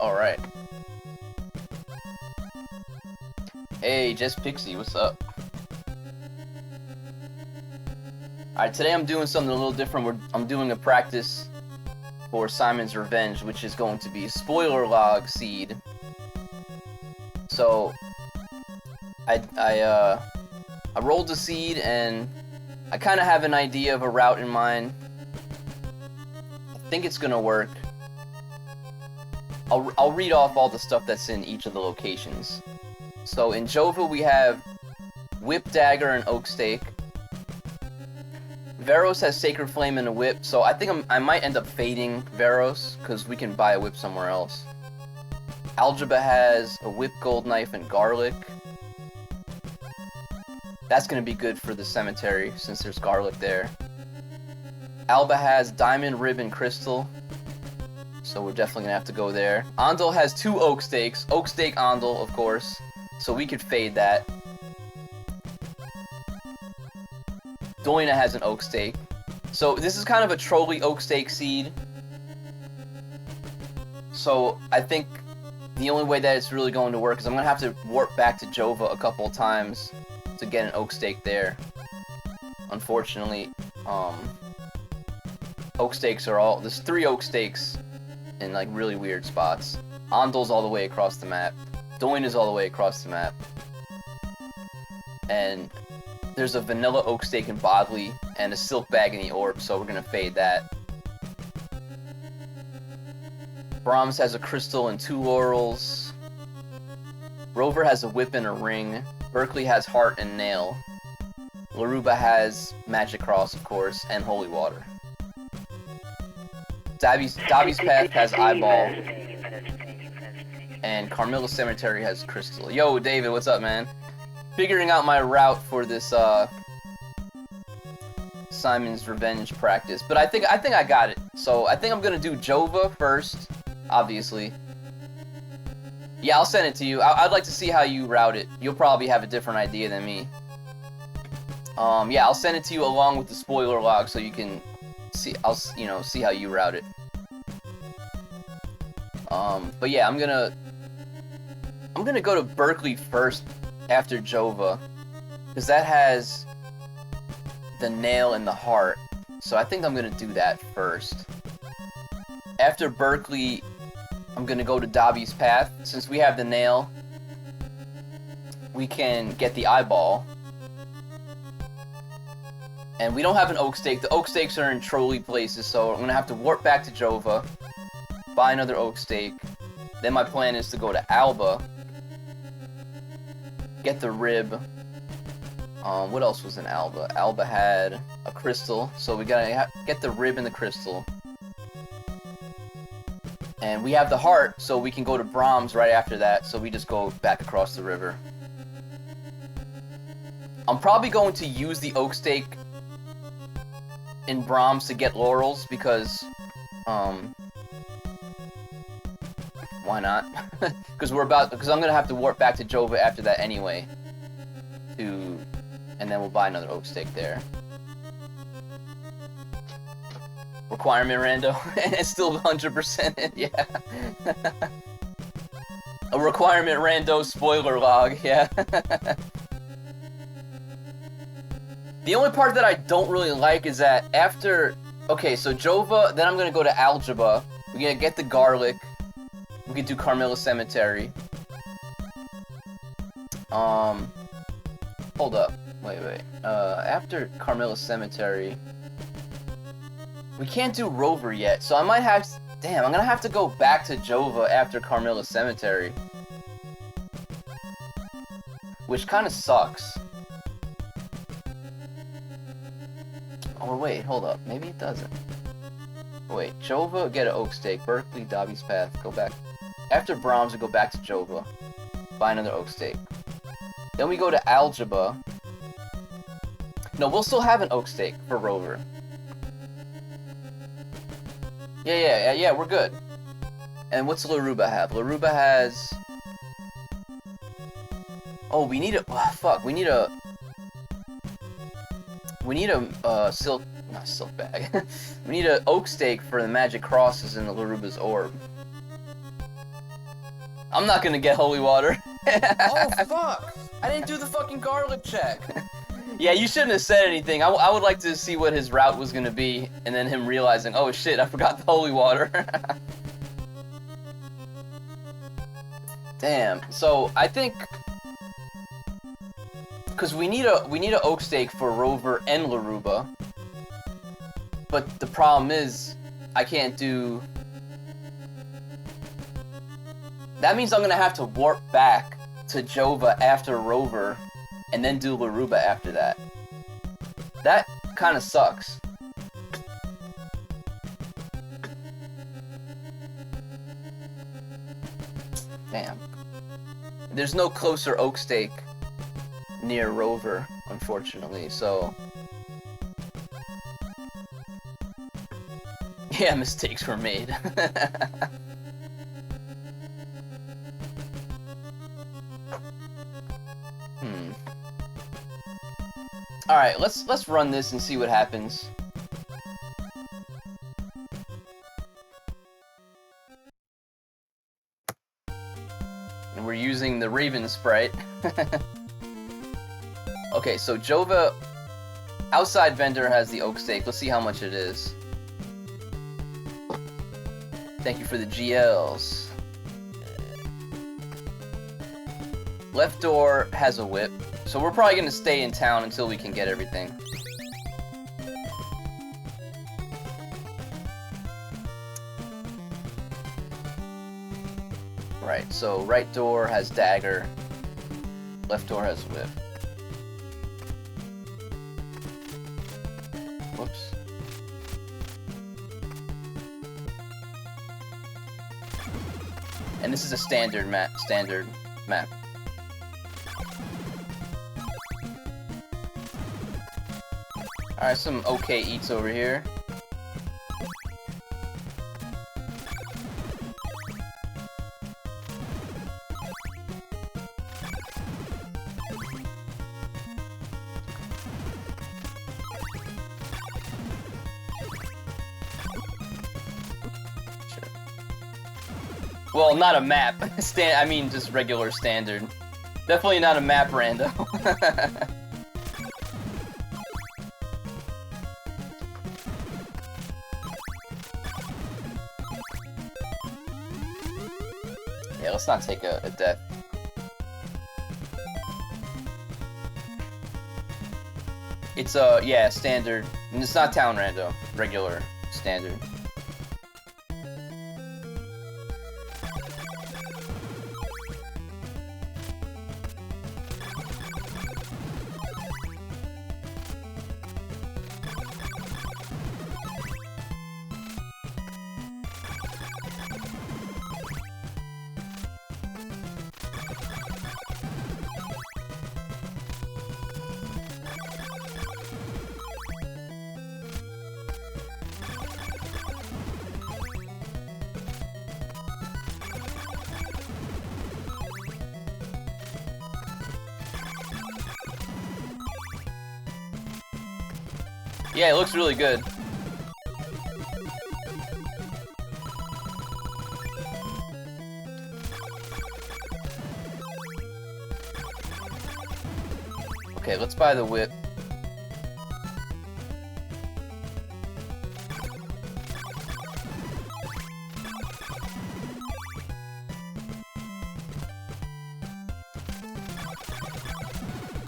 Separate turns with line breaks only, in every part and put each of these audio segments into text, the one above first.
Alright. Hey, Just Pixie, what's up? Alright, today I'm doing something a little different. I'm doing a practice for Simon's Revenge, which is going to be spoiler log seed. So, I rolled the seed, and I kind of have an idea of a route in mind. I think it's gonna work. I'll read off all the stuff that's in each of the locations. So in Jova we have Whip, Dagger, and Oak Stake. Veros has Sacred Flame and a Whip, so I think I might end up fading Veros, because we can buy a whip somewhere else. Algebra has a Whip, Gold Knife, and Garlic. That's going to be good for the cemetery, since there's garlic there. Alba has Diamond, Rib, and Crystal, so we're definitely going to have to go there. Andal has 2 Oak Stakes. Oak Stake Andal, of course, so we could fade that. Doina has an Oak Stake. So this is kind of a trolley Oak Stake seed. So I think the only way that it's really going to work is I'm going to have to warp back to Jova a couple of times to get an Oak Stake there. Unfortunately, Oak Stakes are all... There's 3 Oak Stakes in like really weird spots. Andal's all the way across the map. Doina's all the way across the map. And there's a vanilla Oak Stake in Bodley and a Silk Bag in the Orb, so we're gonna fade that. Brahms has a Crystal and 2 Laurels. Rover has a Whip and a Ring. Berkeley has Heart and Nail. Laruba has Magic Cross, of course, and Holy Water. Dobby's Path has Eyeball. And Carmilla Cemetery has Crystal. Yo, David, what's up, man? Figuring out my route for this Simon's Revenge practice, but I think I got it. So I think I'm gonna do Jova first, obviously. Yeah, I'll send it to you. I'd like to see how you route it. You'll probably have a different idea than me. Yeah, I'll send it to you along with the spoiler log so you can see. See how you route it. But yeah, I'm gonna go to Berkeley first after Jova, because that has the Nail and the Heart. So I think I'm gonna do that first. After Berkeley, I'm gonna go to Dobby's Path. Since we have the Nail, we can get the Eyeball. And we don't have an Oak Stake. The Oak Stakes are in trolley places, so I'm gonna have to warp back to Jova, buy another Oak Stake. Then my plan is to go to Alba, get the Rib. What else was in Alba? Alba had a Crystal, so we gotta get the Rib and the Crystal. And we have the Heart, so we can go to Brahms right after that, so we just go back across the river. I'm probably going to use the Oak Stake in Brahms to get Laurels, because, why not? Because I'm gonna have to warp back to Jova after that anyway. And then we'll buy another Oak Stake there. Requirement rando, and it's still 100%, yeah. A requirement rando spoiler log, yeah. The only part that I don't really like is that after... Okay, so Jova, then I'm gonna go to Algebra. We're gonna get the Garlic. We can do Carmilla Cemetery. Hold up. Wait. After Carmilla Cemetery... We can't do Rover yet, so I might have to... Damn, I'm gonna have to go back to Jova after Carmilla Cemetery. Which kinda sucks. Or wait, hold up. Maybe it doesn't. Wait, Jova, get an Oak Stake. Berkeley, Dobby's Path. Go back. After Brahms, we go back to Jova. Buy another Oak Stake. Then we go to Algebra. No, we'll still have an Oak Stake for Rover. Yeah, we're good. And what's Laruba have? Laruba has... Oh, we need a... Oh, fuck, we need a silk... Not silk bag. We need an Oak Stake for the Magic Crosses in the Laruba's Orb. I'm not gonna get holy water.
Oh, fuck! I didn't do the fucking garlic check.
Yeah, you shouldn't have said anything. I would like to see what his route was gonna be, and then him realizing, oh shit, I forgot the holy water. Damn. So I think, because we need a oak stake for Rover and Laruba, but the problem is I can't do. That means I'm gonna have to warp back to Jova after Rover, and then do Laruba after that. That kind of sucks. Damn. There's no closer oak stake near Rover, unfortunately, so... Yeah, mistakes were made. Alright, let's run this and see what happens. And we're using the Raven sprite. Okay, so Jova outside vendor has the oak stake. Let's see how much it is. Thank you for the GLs. Left door has a whip. So we're probably gonna stay in town until we can get everything. Right, so right door has dagger, left door has whip. Whoops. And this is a standard map. Alright, some okay eats over here. Sure. Well, not a map. I mean, just regular standard. Definitely not a map rando. Yeah, let's not take a death. It's yeah, standard. And it's not town rando, regular standard. Yeah, it looks really good. Okay, let's buy the whip.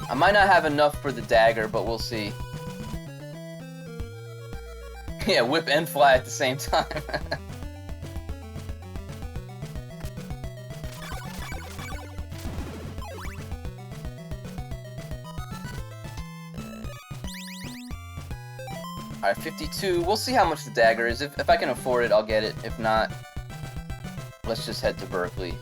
I might not have enough for the dagger, but we'll see. Yeah, whip and fly at the same time. Alright, 52. We'll see how much the dagger is. If I can afford it, I'll get it. If not, let's just head to Berkeley.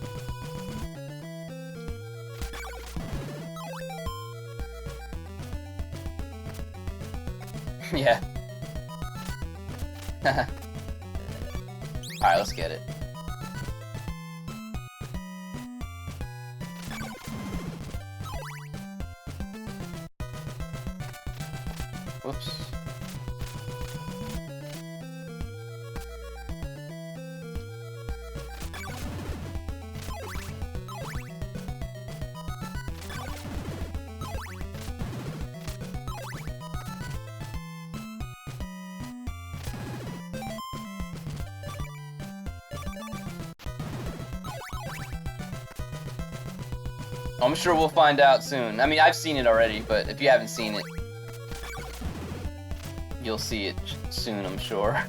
Yeah. Alright, let's get it. Whoops. I'm sure we'll find out soon. I mean, I've seen it already, but if you haven't seen it, you'll see it soon, I'm sure.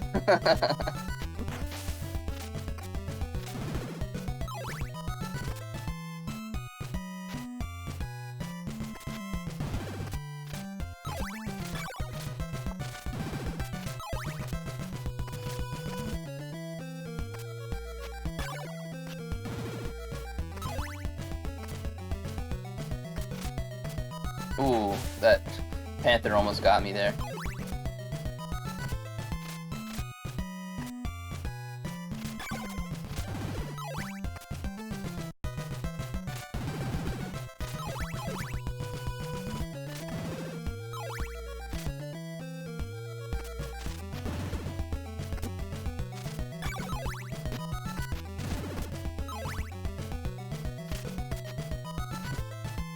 Ooh, that panther almost got me there.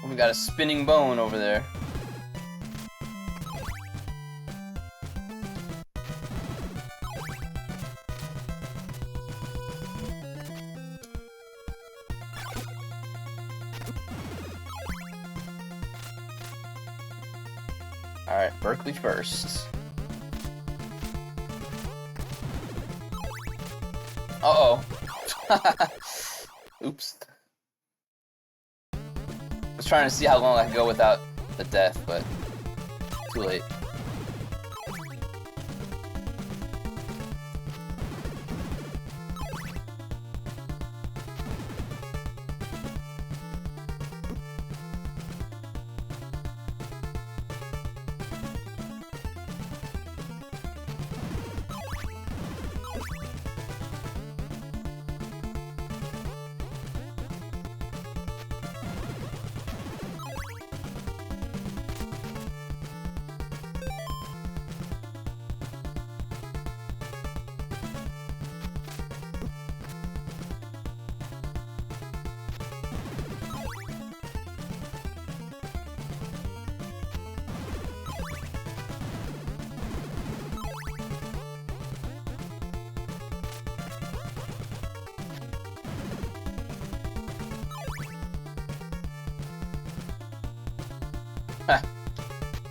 We got a spinning bone over there. Alright, Berkeley first. Uh-oh. Oops. I was trying to see how long I could go without the death, but too late.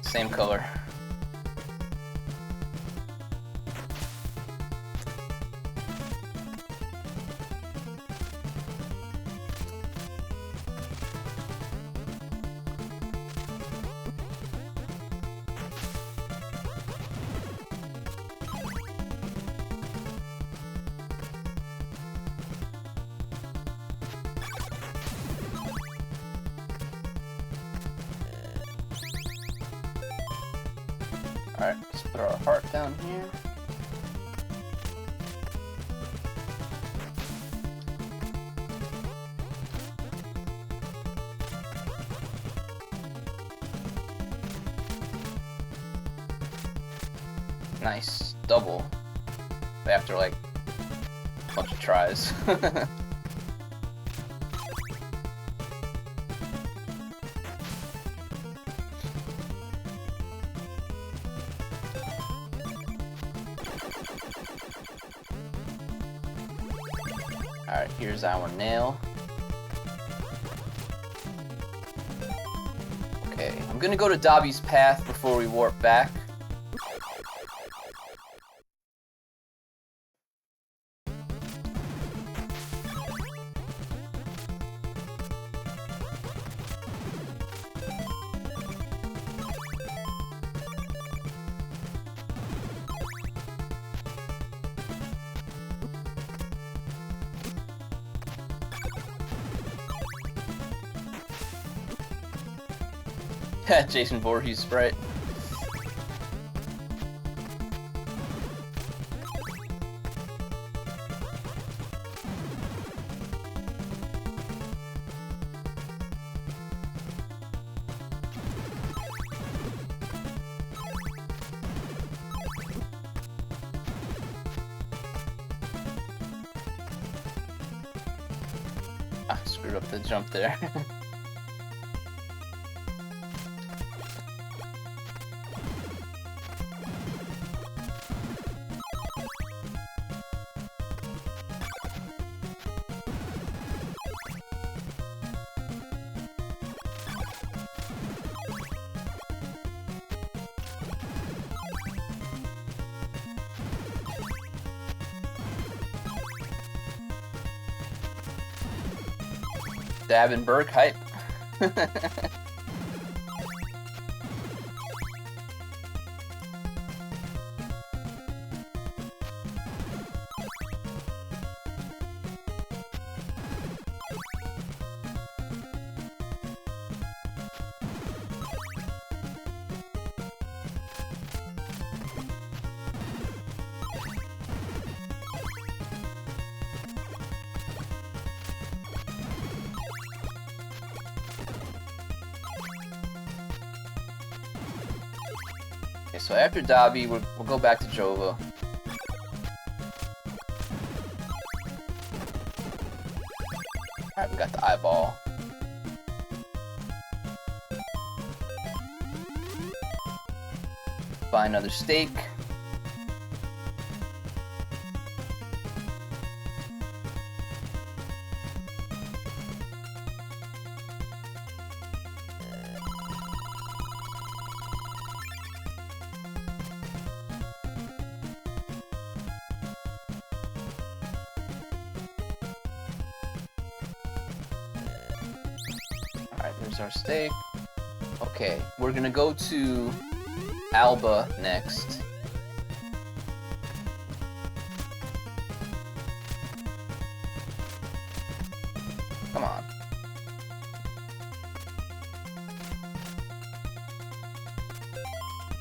Same color. Alright, let's put our heart down here. Nice, double. After like a bunch of tries. Alright, here's our nail. Okay, I'm gonna go to Dobby's path before we warp back. Jason Voorhees sprite. Ah, screwed up the jump there. Dab and Burke hype. Okay, so after Dobby, we'll go back to Jova. Alright, we got the eyeball. Buy another steak. Alright, there's our steak. Okay, we're gonna go to Alba next. Come on.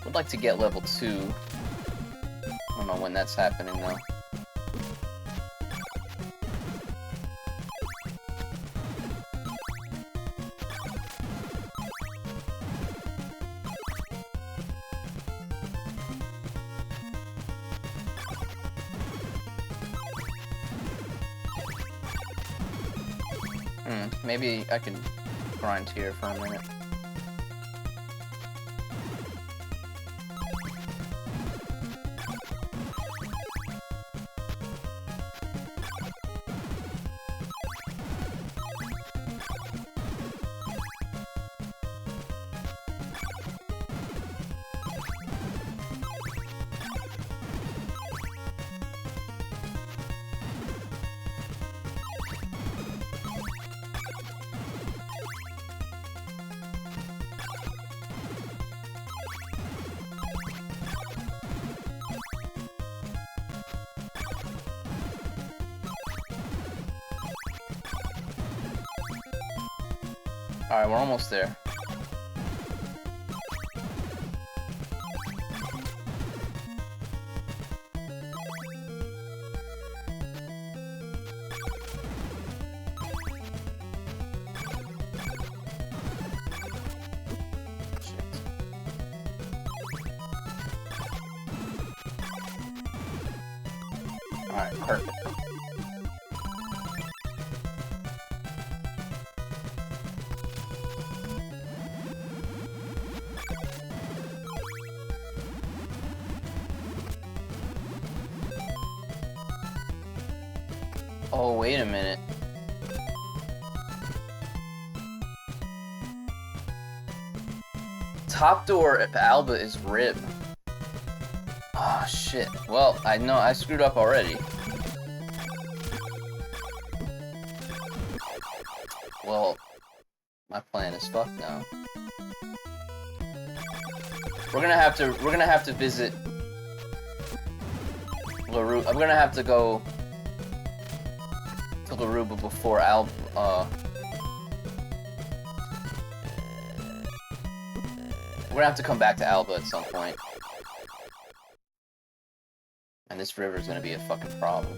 Would like to get level 2. I don't know when that's happening though. Maybe I can grind here for a minute. Alright, we're almost there. Alright, perfect. Oh, wait a minute. Top door at Alba is Rib. Oh, shit. Well, I know I screwed up already. Well, my plan is fucked now. We're gonna have to visit LaRue. I'm gonna have to go to Laruba before we're gonna have to come back to Alba at some point. And this river is gonna be a fucking problem.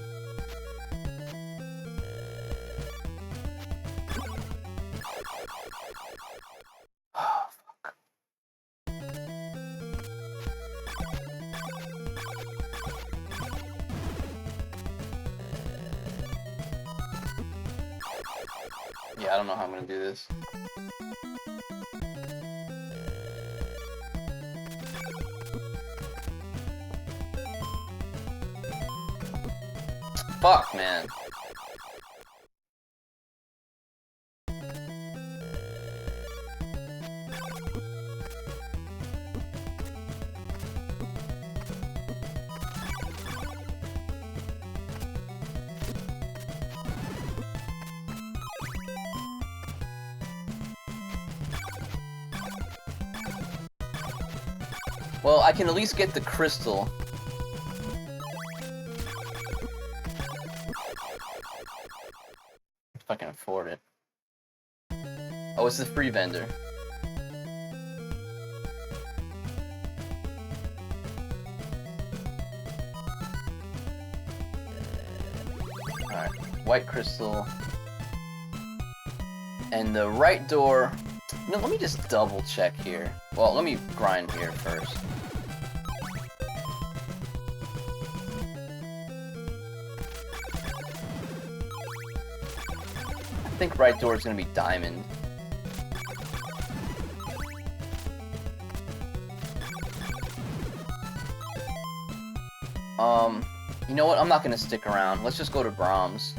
Oh, fuck. Yeah, I don't know how I'm gonna do this. Fuck, man. Well, I can at least get the crystal. If I can afford it. Oh, it's the free vendor. Alright, white crystal. And the right door... No, let me just double check here. Well, let me grind here first. I think right door is gonna be diamond. You know what? I'm not gonna stick around. Let's just go to Brahms.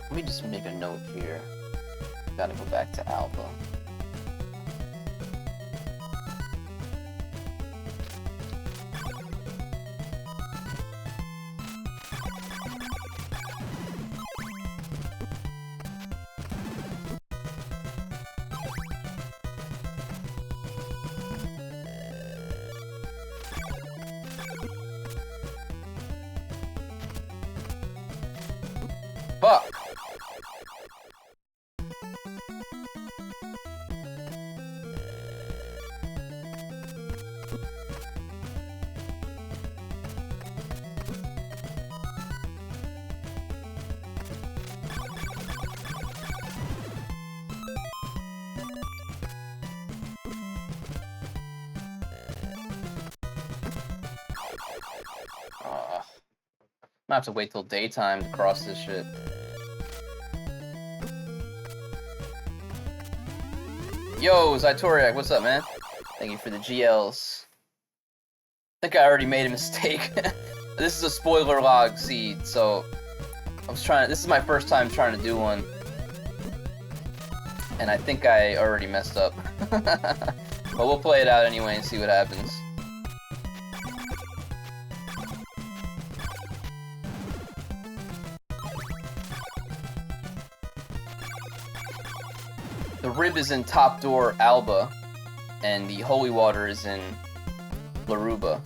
Let me just make a note here. Gotta go back to Alba. Fuck! I'm gonna have to wait till daytime to cross this shit. Yo, Zytoriak, what's up, man? Thank you for the GLs. I think I already made a mistake. This is a spoiler log seed, so I was trying. This is my first time trying to do one, and I think I already messed up. But we'll play it out anyway and see what happens. The rib is in top door Alba, and the holy water is in Laruba.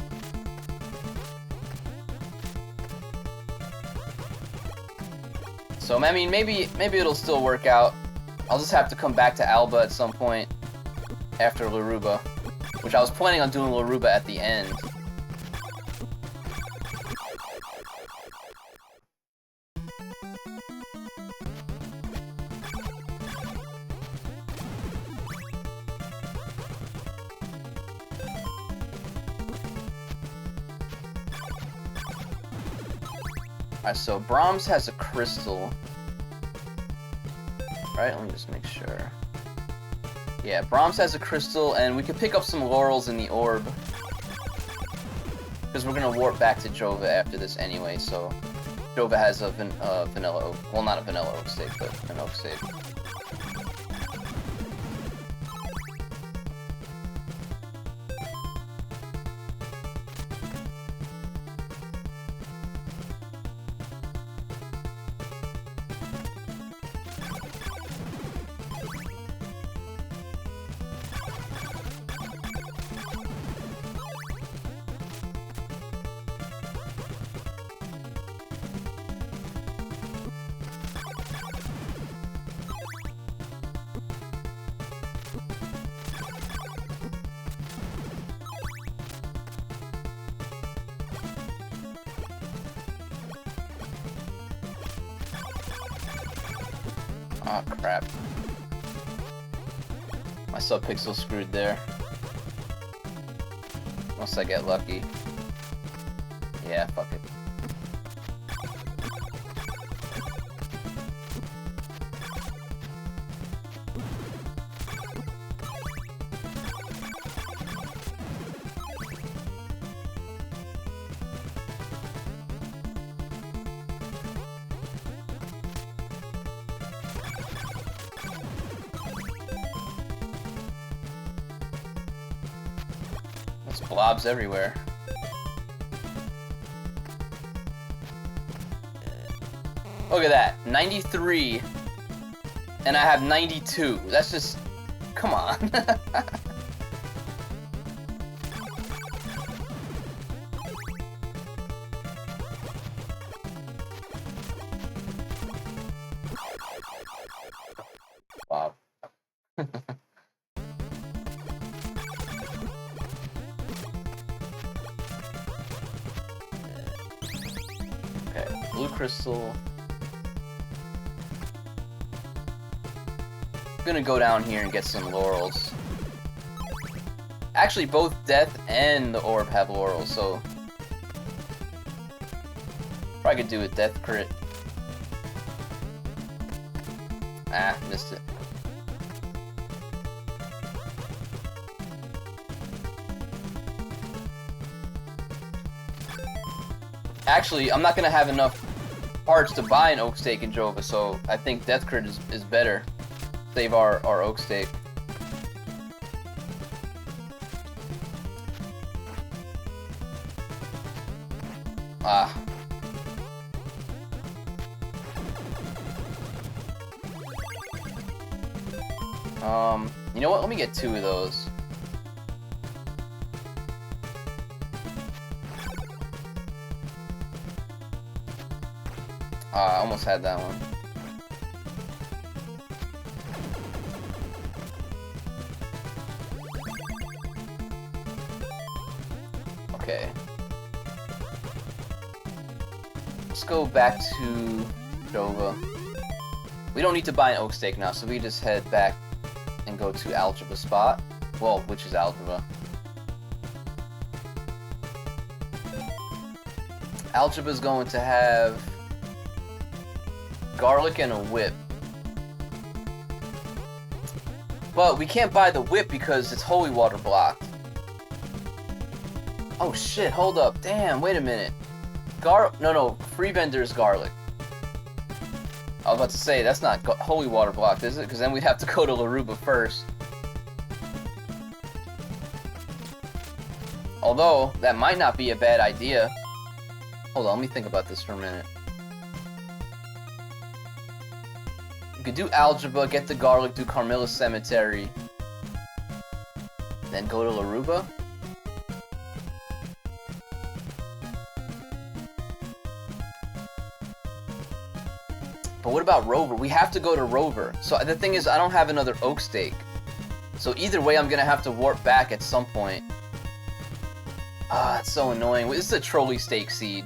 So I mean, maybe it'll still work out. I'll just have to come back to Alba at some point after Laruba, which I was planning on doing Laruba at the end. Alright, so Brahms has a crystal. Right, let me just make sure. Yeah, Brahms has a crystal, and we could pick up some laurels in the orb. Because we're gonna warp back to Jova after this anyway, so... Jova has a vanilla oak. Well, not a vanilla oak steak, but an oak steak. Oh crap. My subpixel screwed there. Unless I get lucky. Yeah, fuck it. There's blobs everywhere. Look at that, 93 And I have 92. That's just... Come on. Wow. Okay, blue crystal. I'm gonna go down here and get some laurels. Actually, both Death and the Orb have laurels, so... Probably could do a Death crit. Ah, missed it. Actually, I'm not gonna have enough parts to buy an Oak Steak in Jova, so I think Death crit is better. Save our Oak Steak. Ah. You know what? Let me get 2 of those. I almost had that one. Okay. Let's go back to Jova. We don't need to buy an Oak Steak now, so we just head back and go to Algebra spot. Well, which is Algebra. Algebra's going to have garlic and a whip. But we can't buy the whip because it's holy water blocked. Oh shit, hold up. Damn, wait a minute. No, free bender's garlic. I was about to say, that's not holy water blocked, is it? Because then we'd have to go to Laruba first. Although, that might not be a bad idea. Hold on, let me think about this for a minute. We could do Algebra, get the garlic, do Carmilla Cemetery. Then go to Laruba? But what about Rover? We have to go to Rover. So the thing is, I don't have another Oak Steak. So either way, I'm gonna have to warp back at some point. Ah, it's so annoying. This is a trolley steak seed.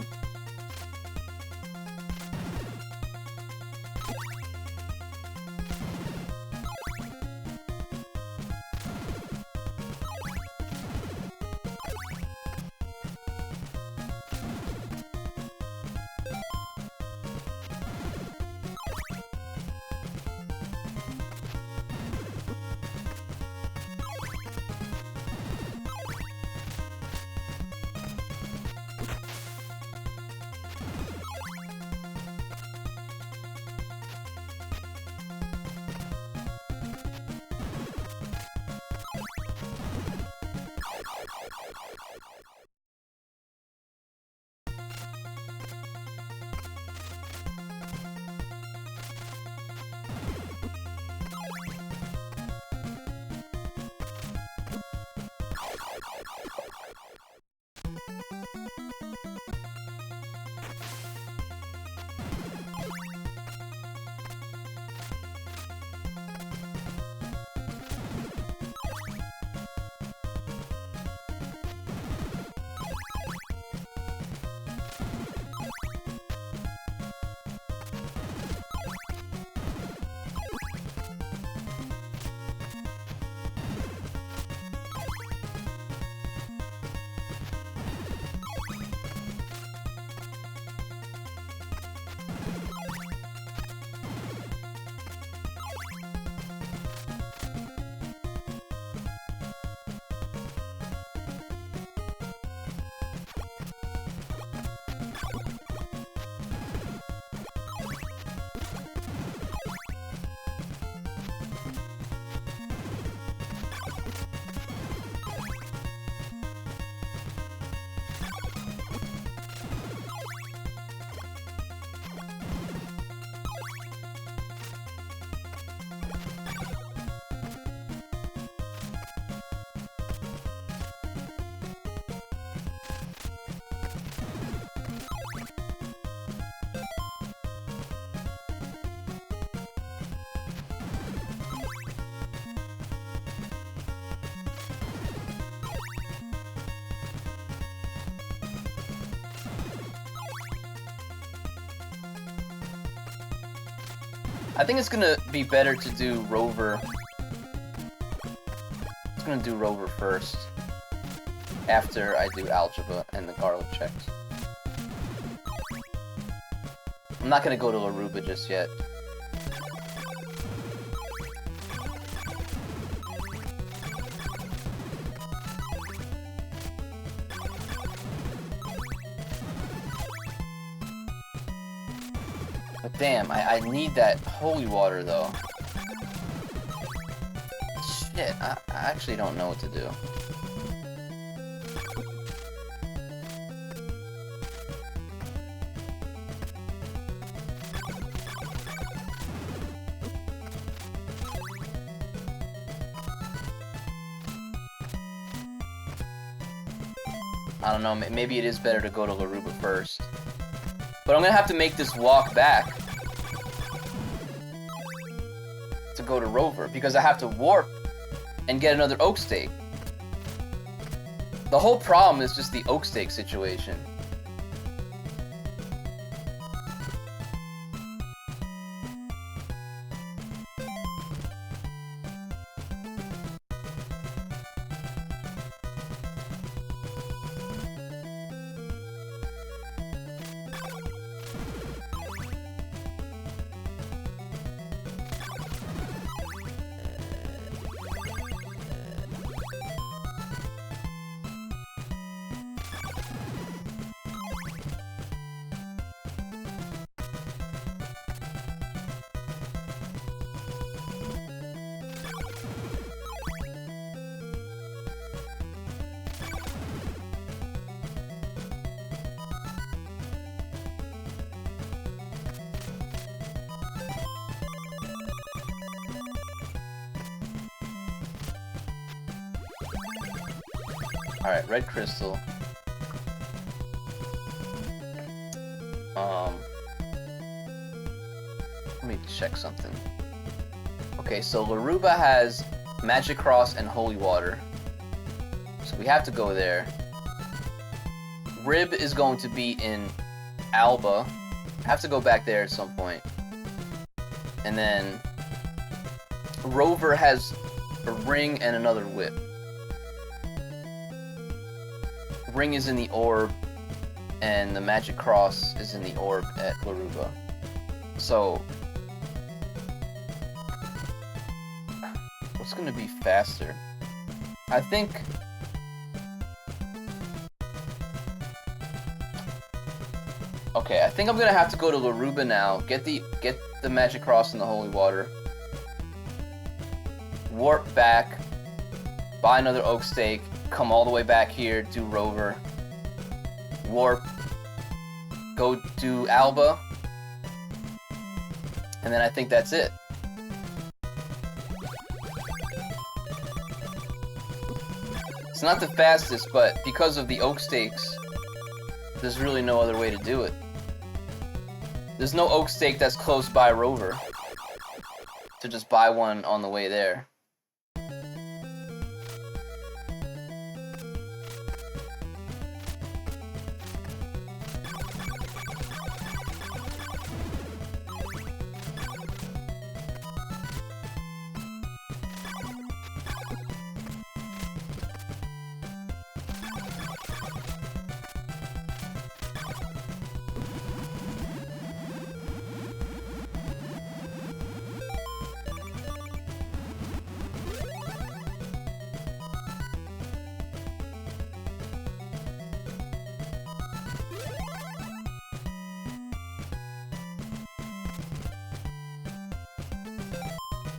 I think it's gonna be better to do Rover. It's gonna do Rover first. After I do Algebra and the garlic checks. I'm not gonna go to Laruba just yet. But damn, I need that holy water though. Shit, I actually don't know what to do. I don't know, maybe it is better to go to Laruba first. But I'm gonna have to make this walk back to go to Rover, because I have to warp and get another oak stake. The whole problem is just the oak stake situation. Alright, red crystal. Let me check something. Okay, so Laruba has Magic Cross and Holy Water. So we have to go there. Rib is going to be in Alba. I have to go back there at some point. And then Rover has a ring and another whip. Ring is in the orb, and the Magic Cross is in the orb at Laruba. So, what's gonna be faster? I think... Okay, I think I'm gonna have to go to Laruba now, get the Magic Cross and the Holy Water, warp back, buy another oak stake, come all the way back here, do Rover, warp, go do Alba, and then I think that's it. It's not the fastest, but because of the oak stakes, there's really no other way to do it. There's no oak stake that's close by Rover to just buy one on the way there.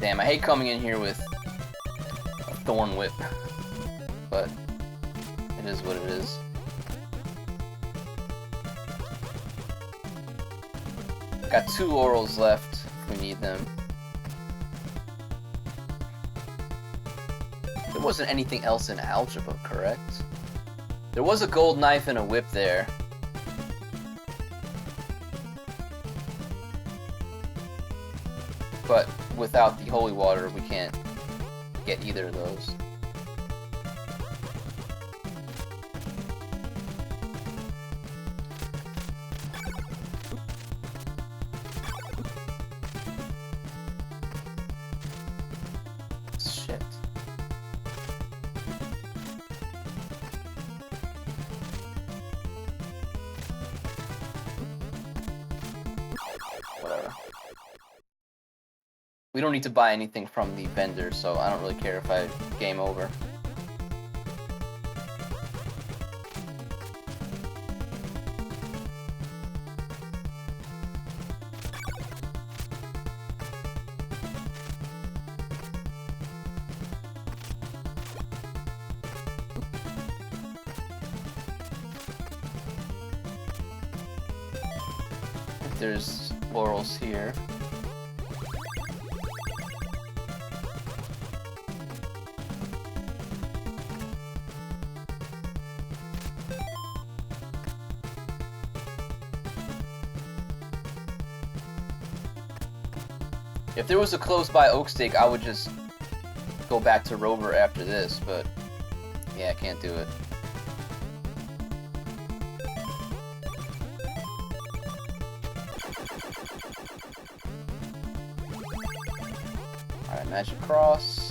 Damn, I hate coming in here with a Thorn Whip, but it is what it is. Got 2 orals left if we need them. There wasn't anything else in Algebra, correct? There was a gold knife and a whip there. But without the holy water, we can't get either of those. We don't need to buy anything from the vendor, so I don't really care if I game over. There's laurels here. If there was a close by oak stake, I would just go back to Rover after this, but yeah, I can't do it. Alright, magic cross.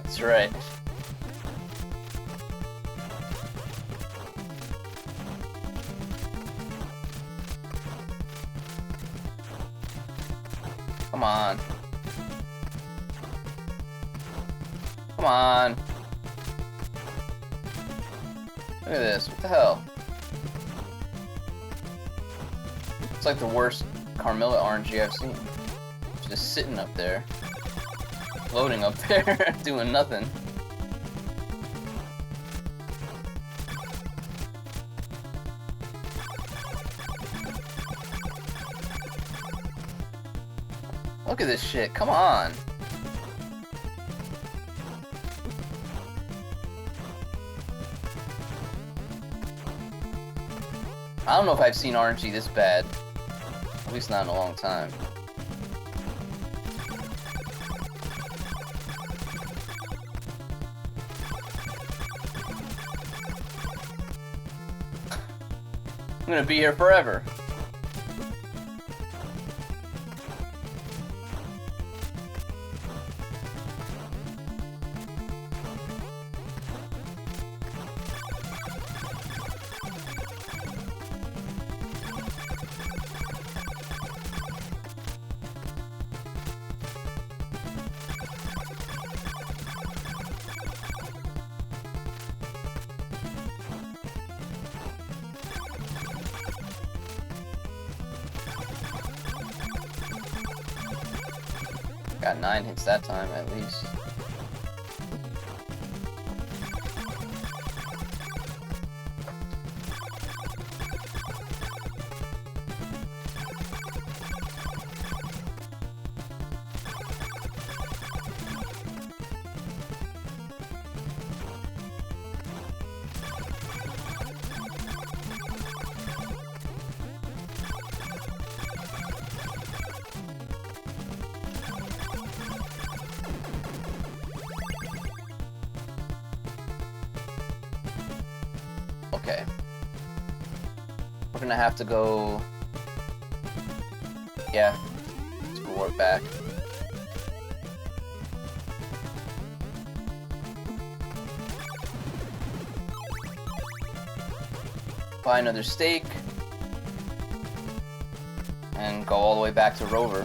That's right. Come on. Come on. Look at this. What the hell? It's like the worst Carmilla RNG I've seen. Just sitting up there. Floating up there, doing nothing. Look at this shit, come on! I don't know if I've seen RNG this bad. At least not in a long time. I'm gonna be here forever. Got 9 hits that time, at least. Okay. We're gonna have to go... Yeah. Let's go warp back. Buy another stake. And go all the way back to Rover.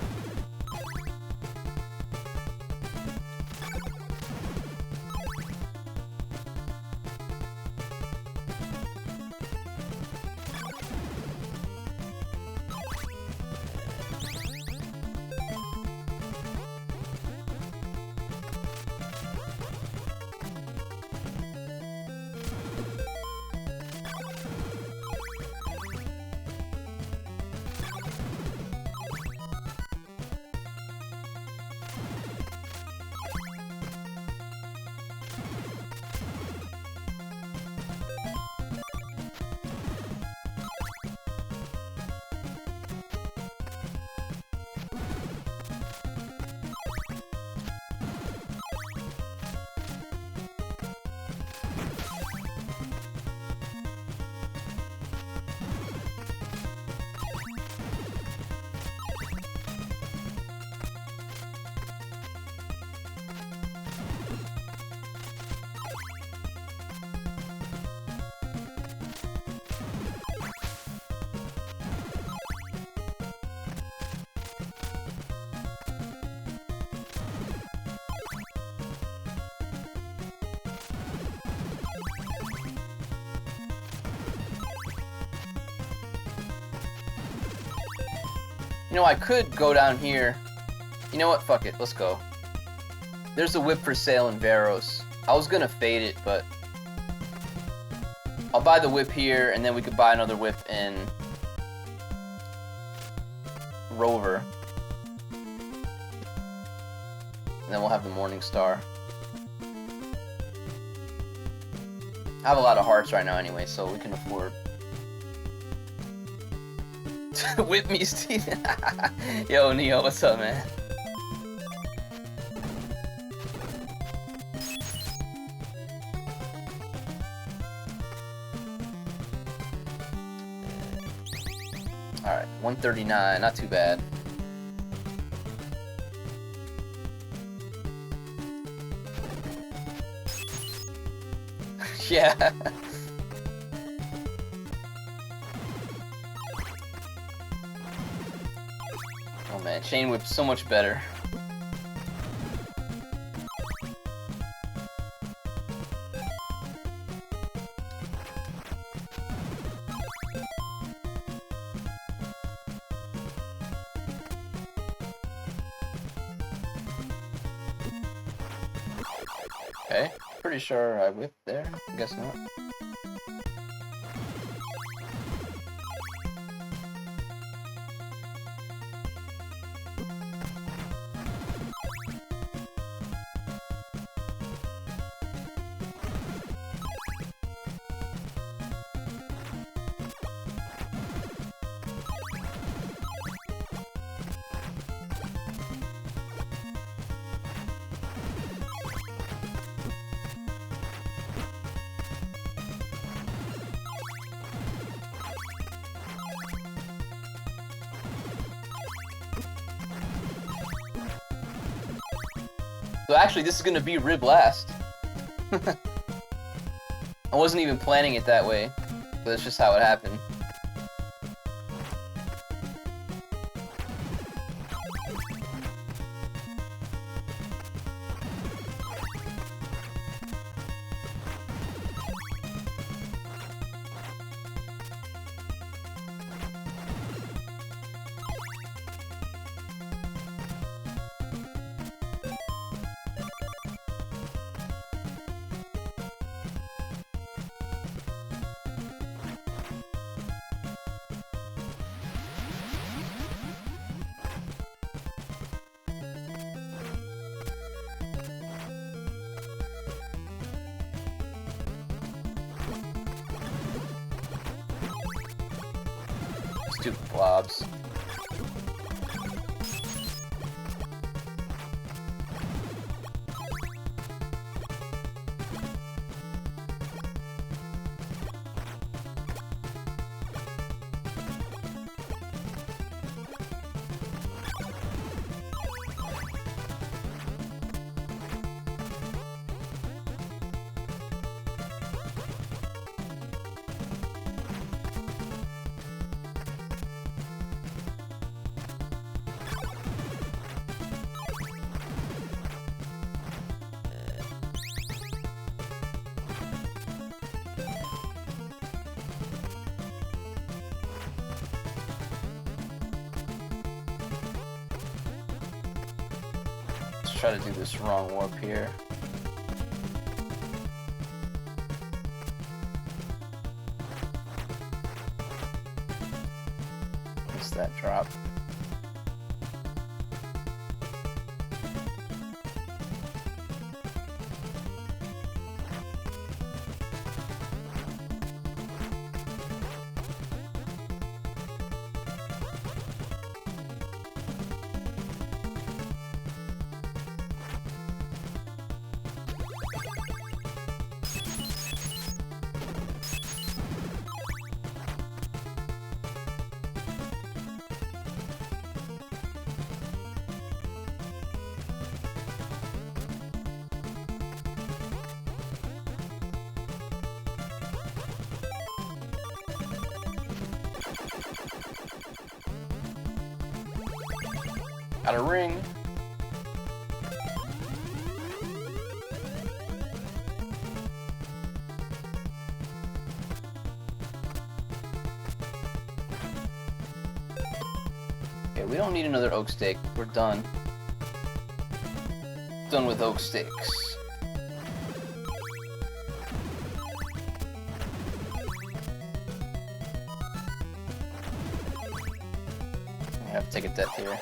You know, I could go down here. You know what? Fuck it. Let's go. There's a whip for sale in Varos. I was gonna fade it, but I'll buy the whip here, and then we could buy another whip in Rover. And then we'll have the Morning Star. I have a lot of hearts right now anyway, so we can afford. Whip me, Steve. Yo, Neo, what's up, man? Alright, 139, not too bad. Yeah. Oh man, Chain Whip's so much better. Okay, pretty sure I whipped there. I guess not. So actually, this is gonna be Rib last. I wasn't even planning it that way, but that's just how it happened. Stupid blobs. Try to do this wrong warp here. Missed that drop. Got a ring. Okay, we don't need another oak stick. We're done. Done with oak sticks. I have to take a death here.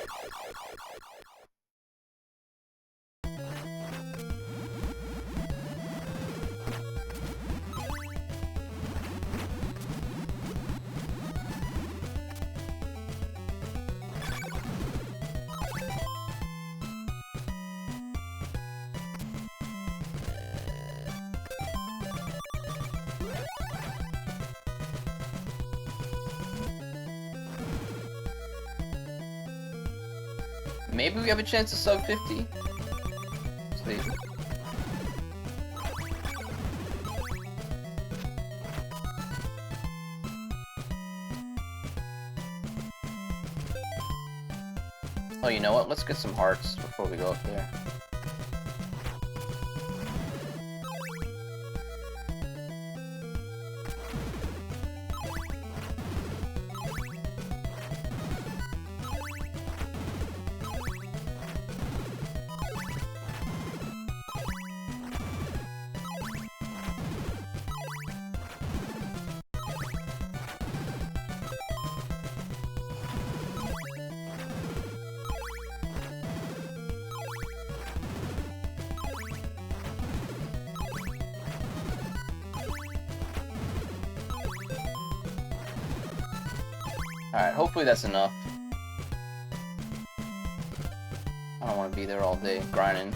Maybe we have a chance to sub 50. Sweet. Oh, you know what? Let's get some hearts before we go up there. Alright, hopefully that's enough. I don't want to be there all day grinding.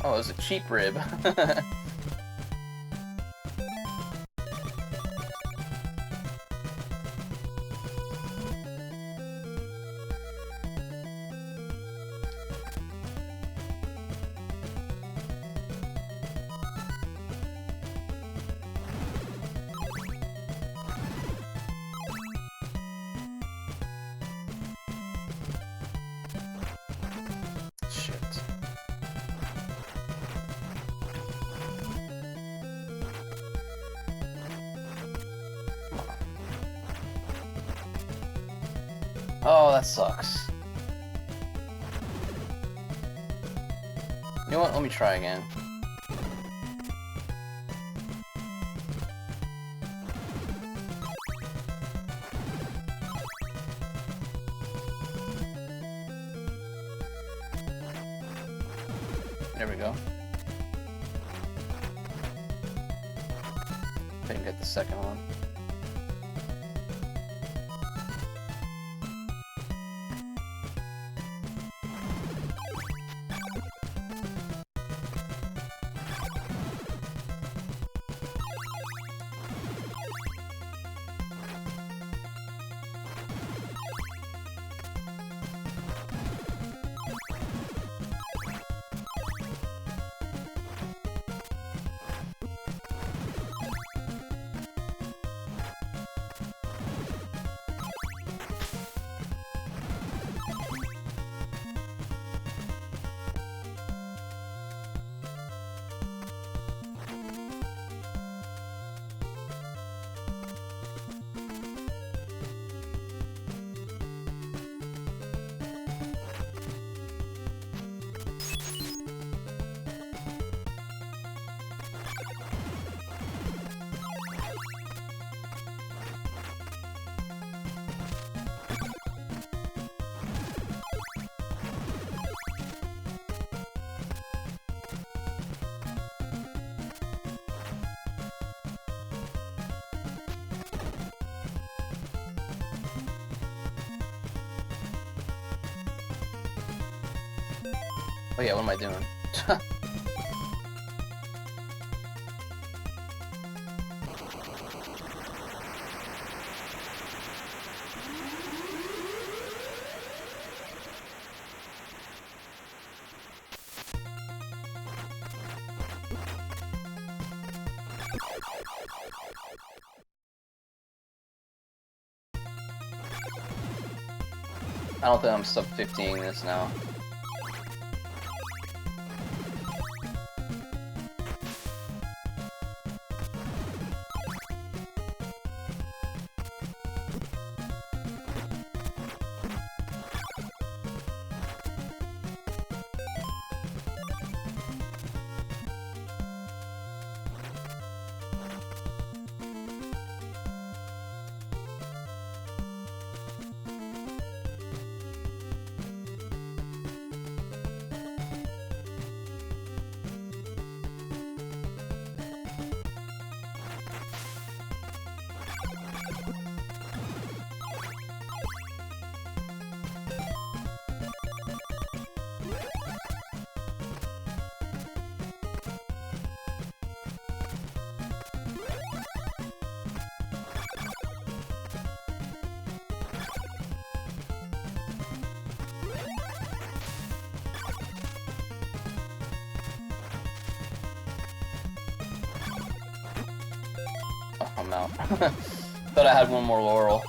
Oh, it was a cheap rib. Shit. Oh, that sucks. You know what? Let me try again. There we go. Didn't get the second one. Oh yeah, what am I doing? I don't think I'm sub 15 this now. Oh, I'm out. Thought I had one more laurel.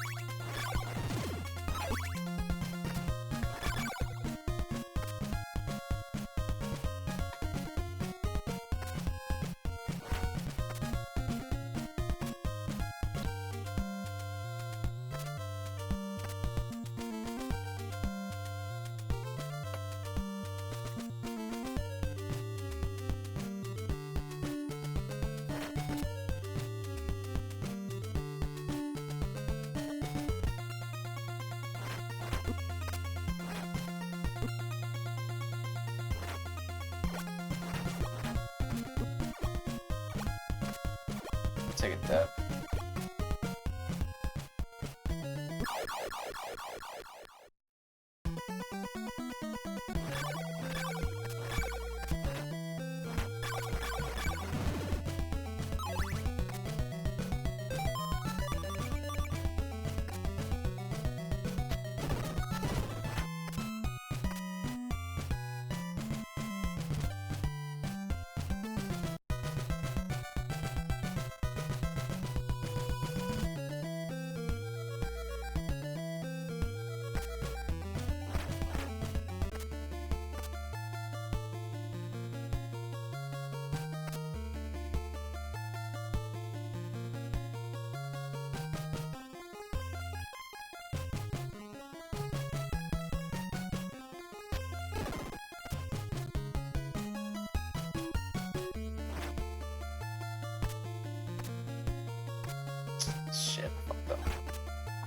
Take a dip. Shit, fucked up.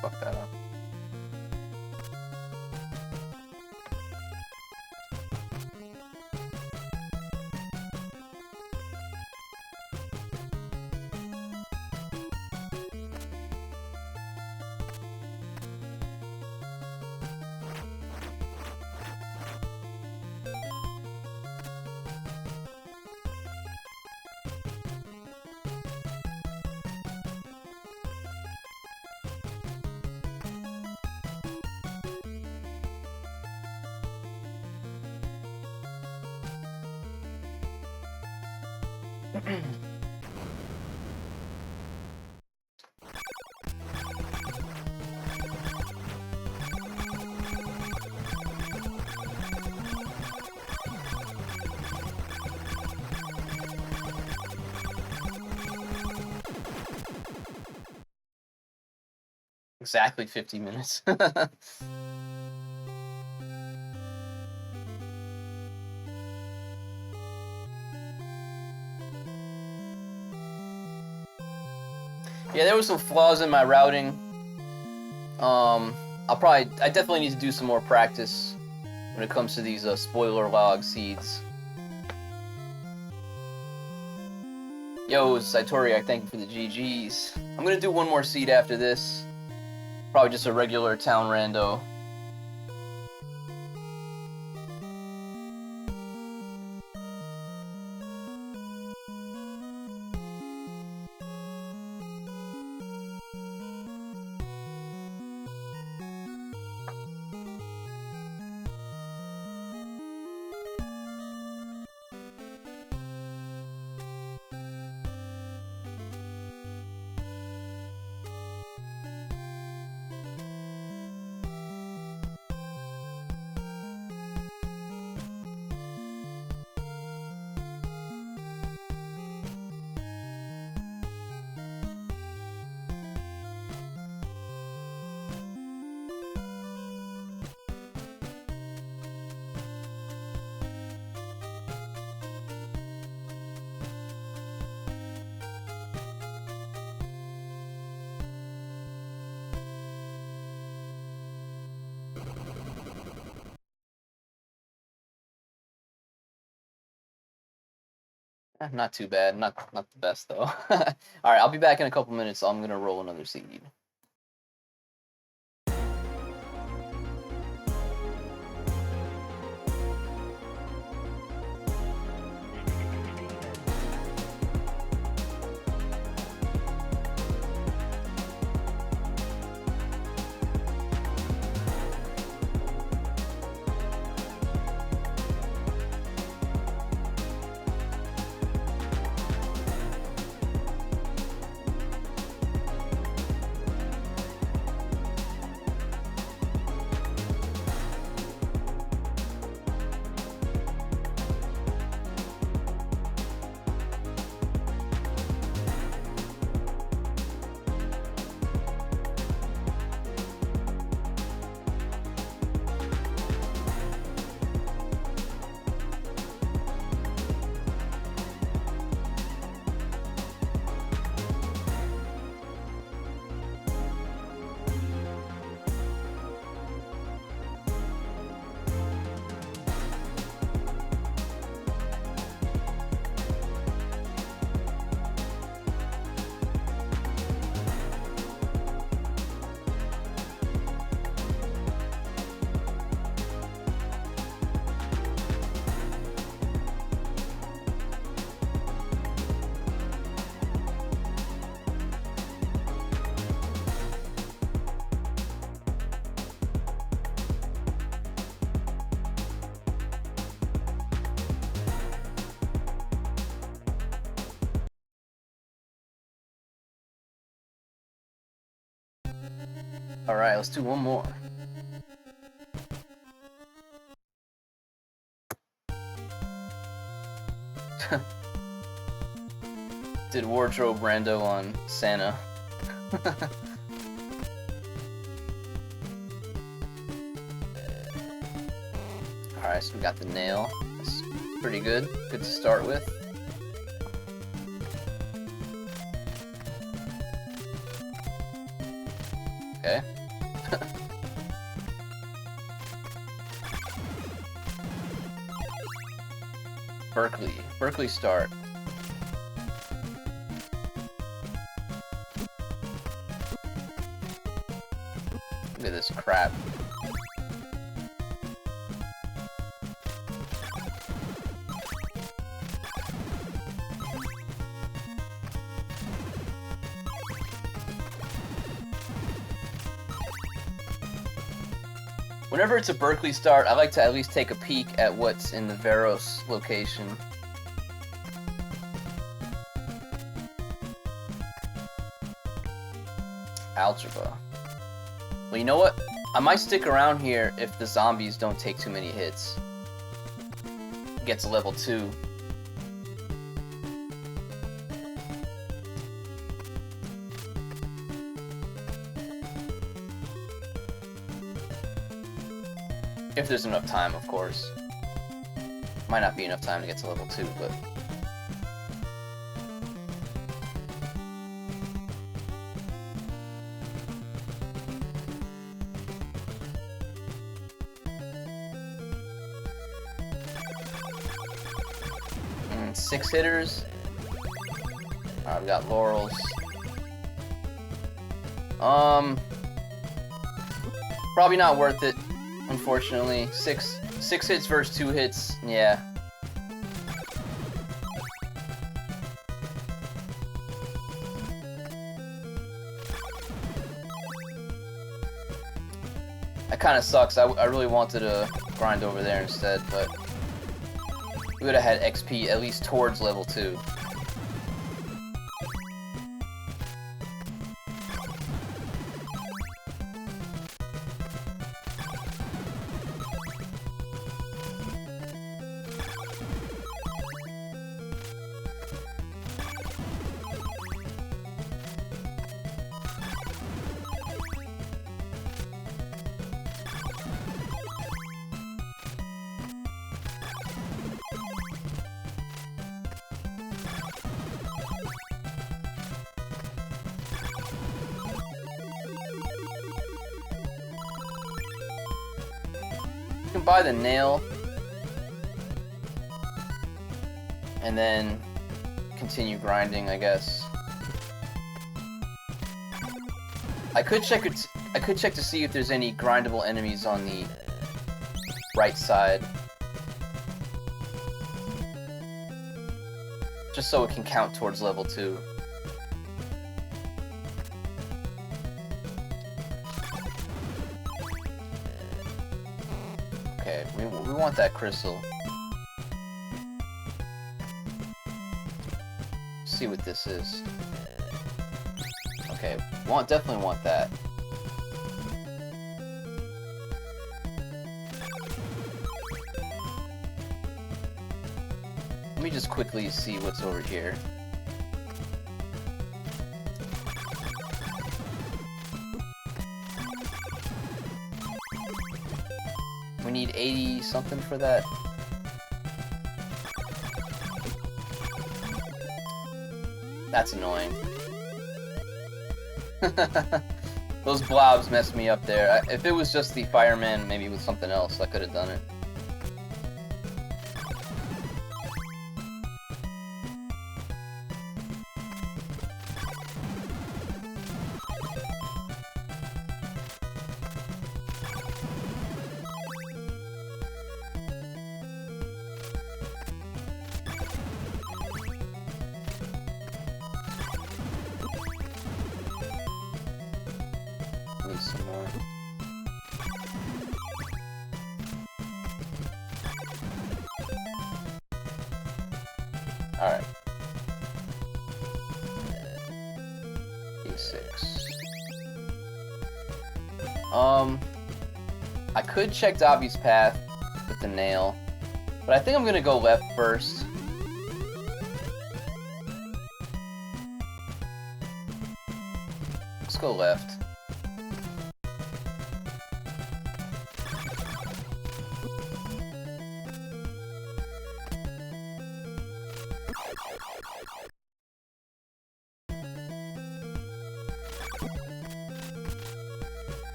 Fuck that up. Exactly 50 minutes. Yeah, there was some flaws in my routing. I definitely need to do some more practice when it comes to these spoiler log seeds. Yo, Satori, I thank you for the GGs. I'm gonna do one more seed after this. Probably just a regular town rando. Not too bad. Not the best though. All right, I'll be back in a couple minutes. So I'm gonna roll another seed. All right, let's do one more. Did wardrobe rando on Santa. Alright, so we got the nail. That's pretty good. Good to start with. Okay. Berkeley start. Look at this crap. Whenever it's a Berkeley start, I like to at least take a peek at what's in the Veros location. Algebra. Well, you know what? I might stick around here if the zombies don't take too many hits. Get to level 2. If there's enough time, of course. Might not be enough time to get to level 2, but... And 6 hitters. Alright, we got laurels. Probably not worth it. Unfortunately, six hits versus 2 hits. Yeah. That kind of sucks. I really wanted to grind over there instead, but we would have had XP at least towards level 2. You can buy the nail, and then continue grinding, I guess. I could check it. I could check to see if there's any grindable enemies on the right side. Just so it can count towards level 2. Okay, we want that crystal. See what this is. Okay, definitely want that. Let me just quickly see what's over here. We need 80 something for that. That's annoying. Those blobs messed me up there. If it was just the fireman, maybe with something else, I could have done it. Need some more. Alright. D6. I could check Dobby's path with the nail, but I think I'm gonna go left first. Let's go left.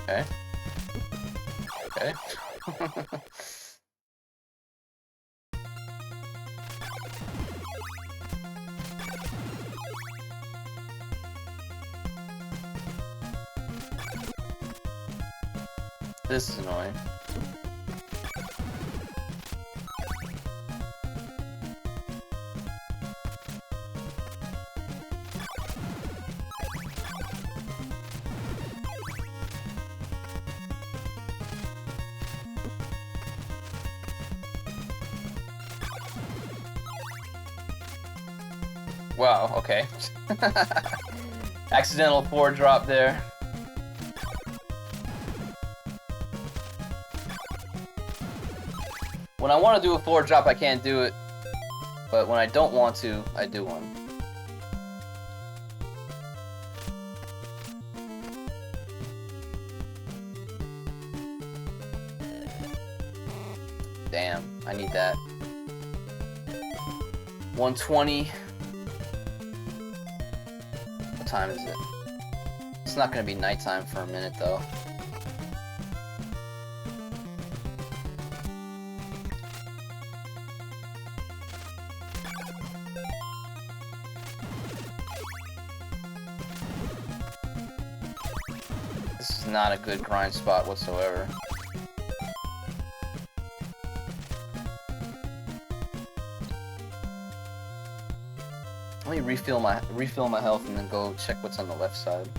Okay. Okay. This is annoying. Wow, okay. Accidental 4 drop there. When I want to do a 4 drop, I can't do it. But when I don't want to, I do one. Damn, I need that. 120. What time is it? It's not gonna be nighttime for a minute though. This is not a good grind spot whatsoever. Let me refill my health and then go check what's on the left side.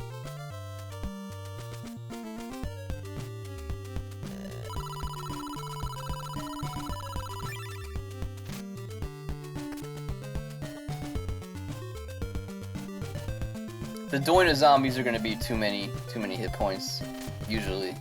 The Doina zombies are gonna be too many hit points, usually.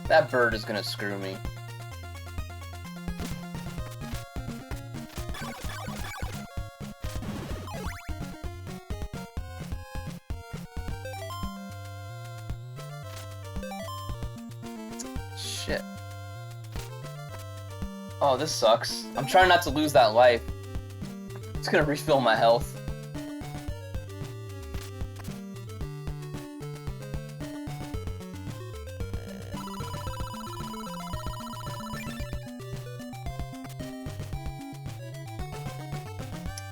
That bird is gonna screw me. Shit. Oh, this sucks. I'm trying not to lose that life. It's gonna refill my health.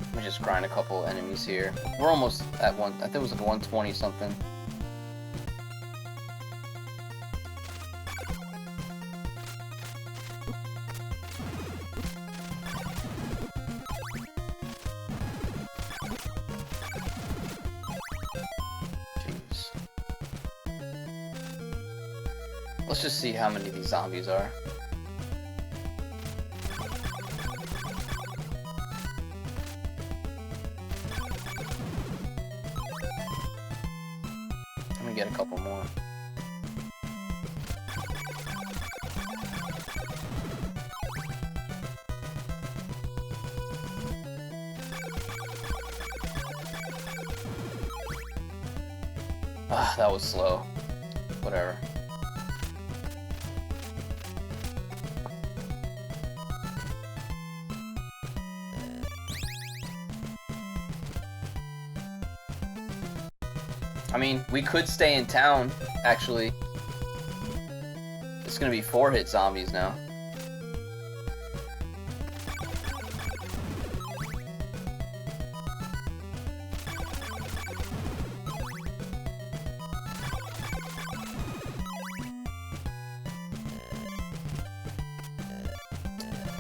Let me just grind a couple enemies here. We're almost at one. I think it was like 120 something. Jeez. Let's just see how many of these zombies are. Get a couple more. Ah, that was slow. Whatever. I mean, we could stay in town, actually. It's gonna be 4-hit zombies now.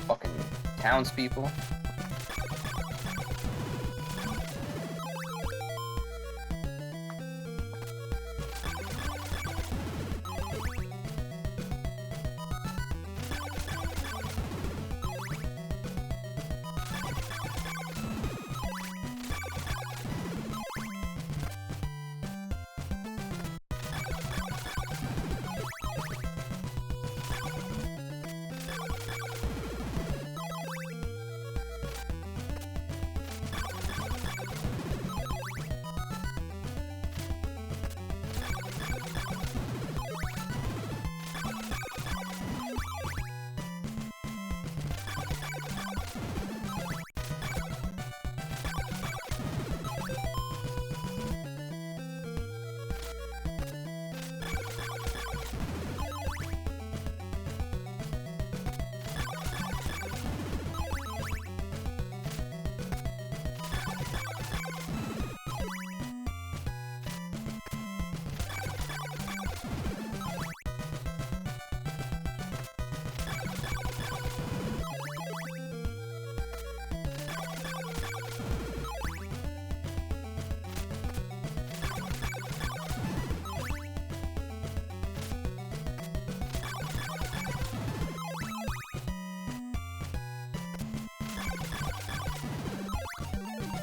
Fucking townspeople.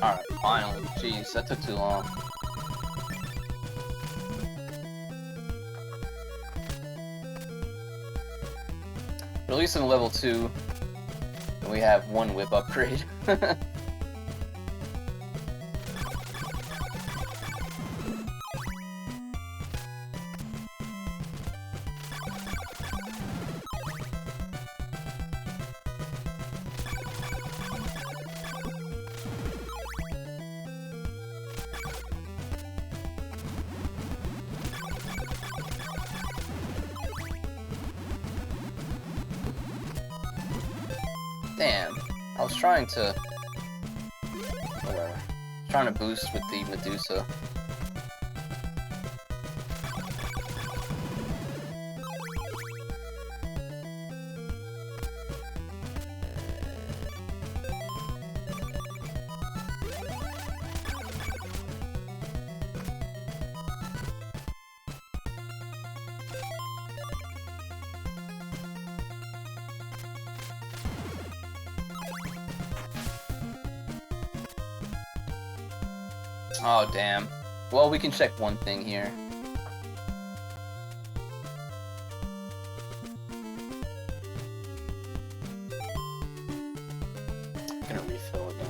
Alright, finally. Jeez, that took too long. But at least in level 2, we have one whip upgrade. Damn, I was trying to... Whatever. Trying to boost with the Medusa. Oh, damn. Well, we can check one thing here. I'm gonna refill again.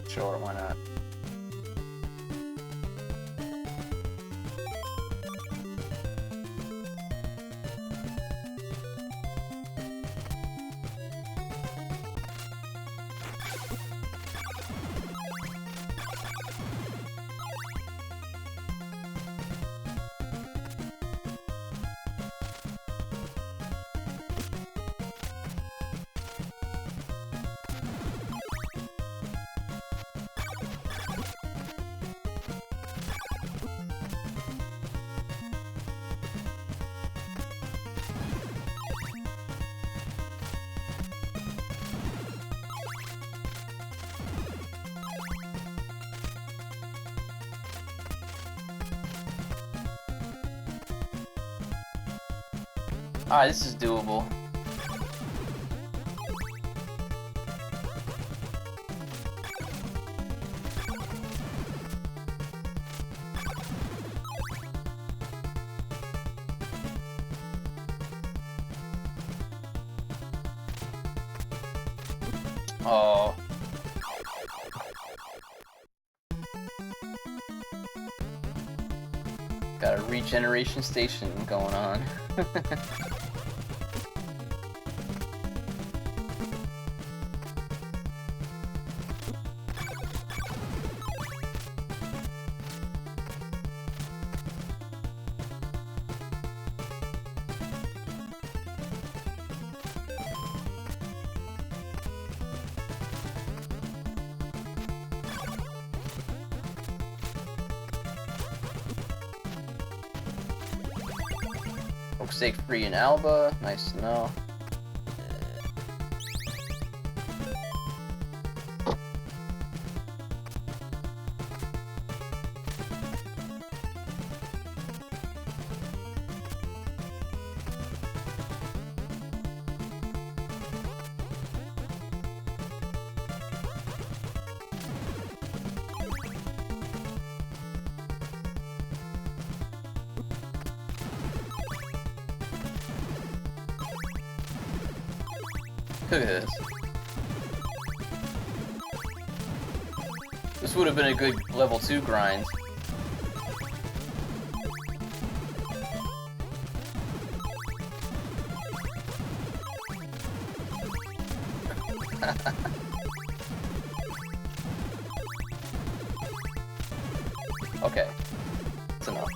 Sure, why not? Alright, this is doable. Oh. Got a regeneration station going on. Stay free in Alba, nice to know. Look at this. This would have been a good level 2 grind. Okay. That's enough.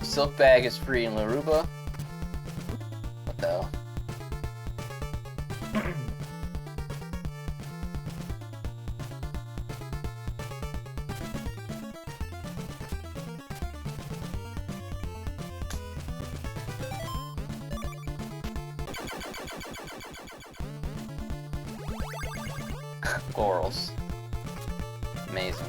Silk Bag is free in Laruba. What the hell? Laurels. Amazing.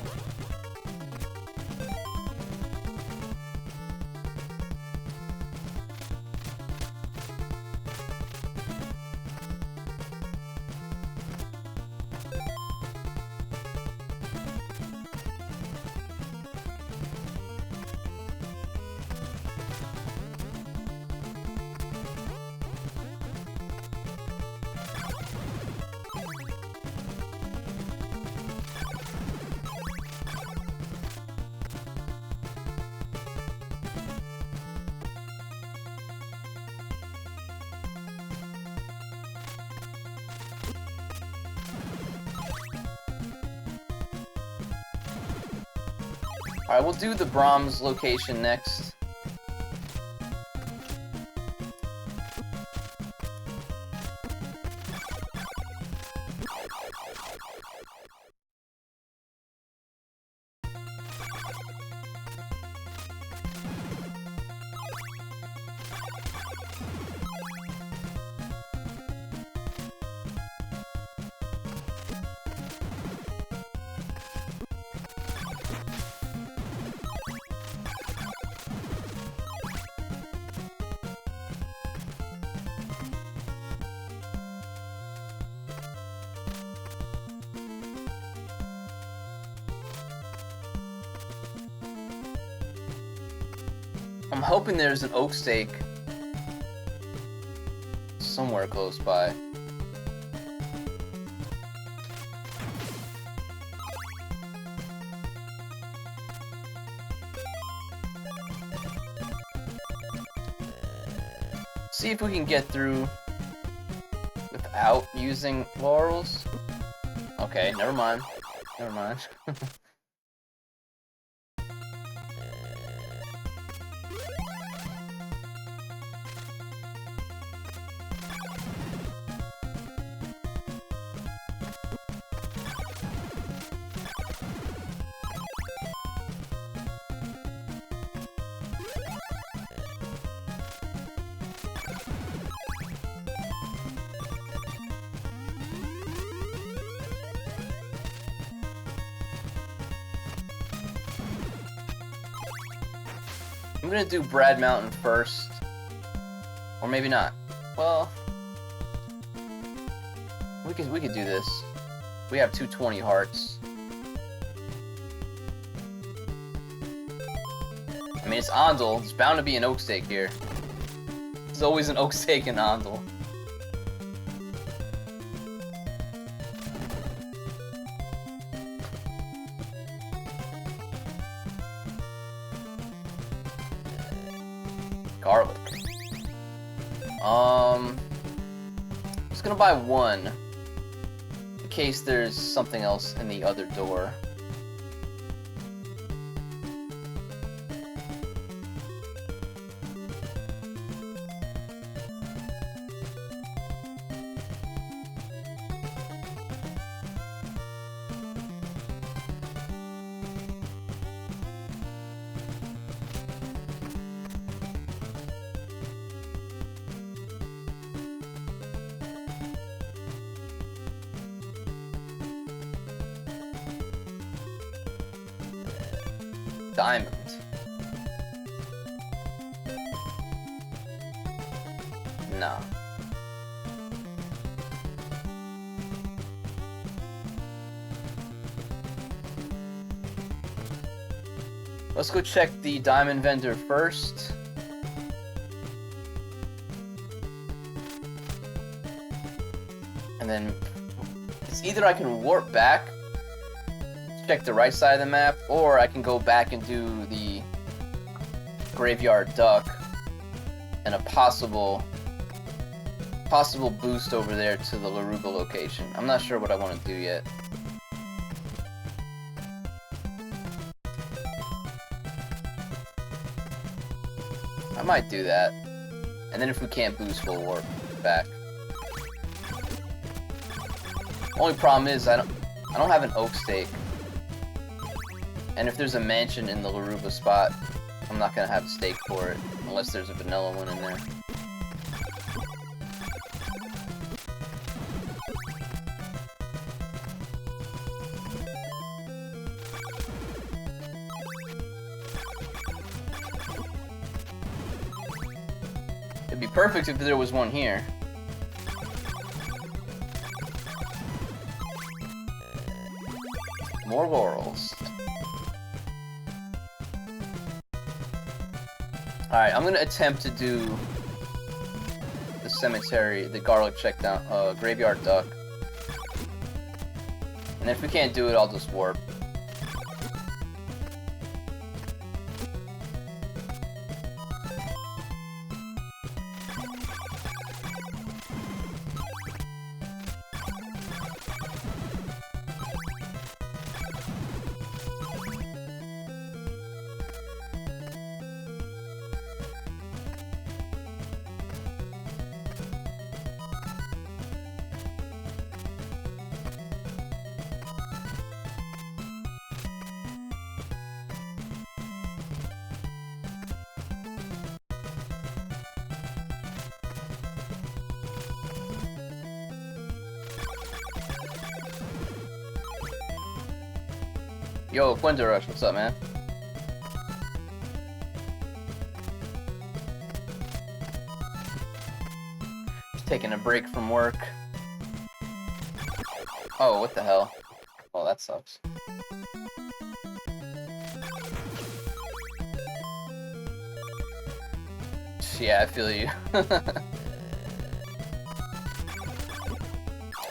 Alright, we'll do the Brahms location next. I'm hoping there's an oak stake somewhere close by. See if we can get through without using laurels. Okay, never mind. Never mind. I'm gonna do Brad Mountain first. Or maybe not. Well, we could do this. We have 220 hearts. I mean, it's Ondel. There's bound to be an oak stake here. There's always an oak stake in Ondel. Garlic. I'm just gonna buy one in case there's something else in the other door. Diamond. No. Let's go check the diamond vendor first. And then it's either I can warp back, check the right side of the map, or I can go back and do the graveyard duck and a possible boost over there to the Laruga location. I'm not sure what I want to do yet. I might do that, and then if we can't boost, we'll warp back. Only problem is I don't have an oak stake. And if there's a mansion in the Laruga spot, I'm not gonna have a stake for it, unless there's a vanilla one in there. It'd be perfect if there was one here. More laurels. Alright, I'm gonna attempt to do the cemetery, the garlic check down, graveyard duck. And if we can't do it, I'll just warp. Yo, Winter Rush, what's up, man? Just taking a break from work. Oh, what the hell? Oh, that sucks. Yeah, I feel you.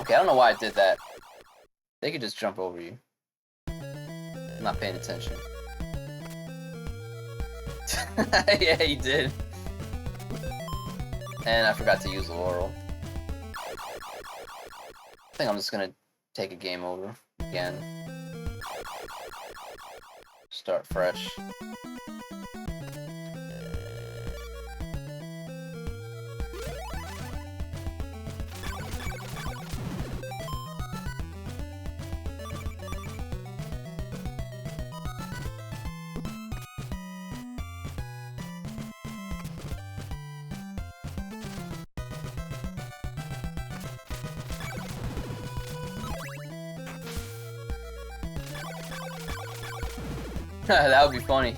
Okay, I don't know why I did that. They could just jump over you. I'm not paying attention. Yeah, he did. And I forgot to use the laurel. I think I'm just gonna take a game over again. Start fresh. That would be funny.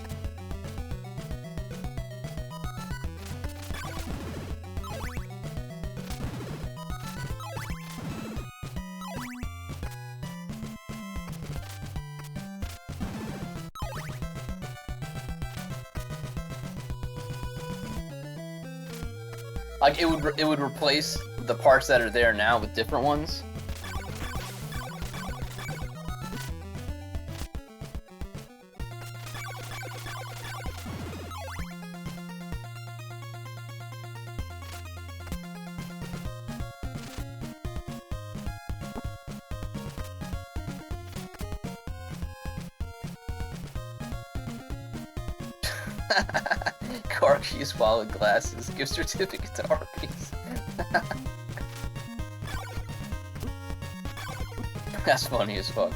Like it would replace the parts that are there now with different ones. Car keys, wallet, glasses, gift certificate to Arby's. That's funny as fuck.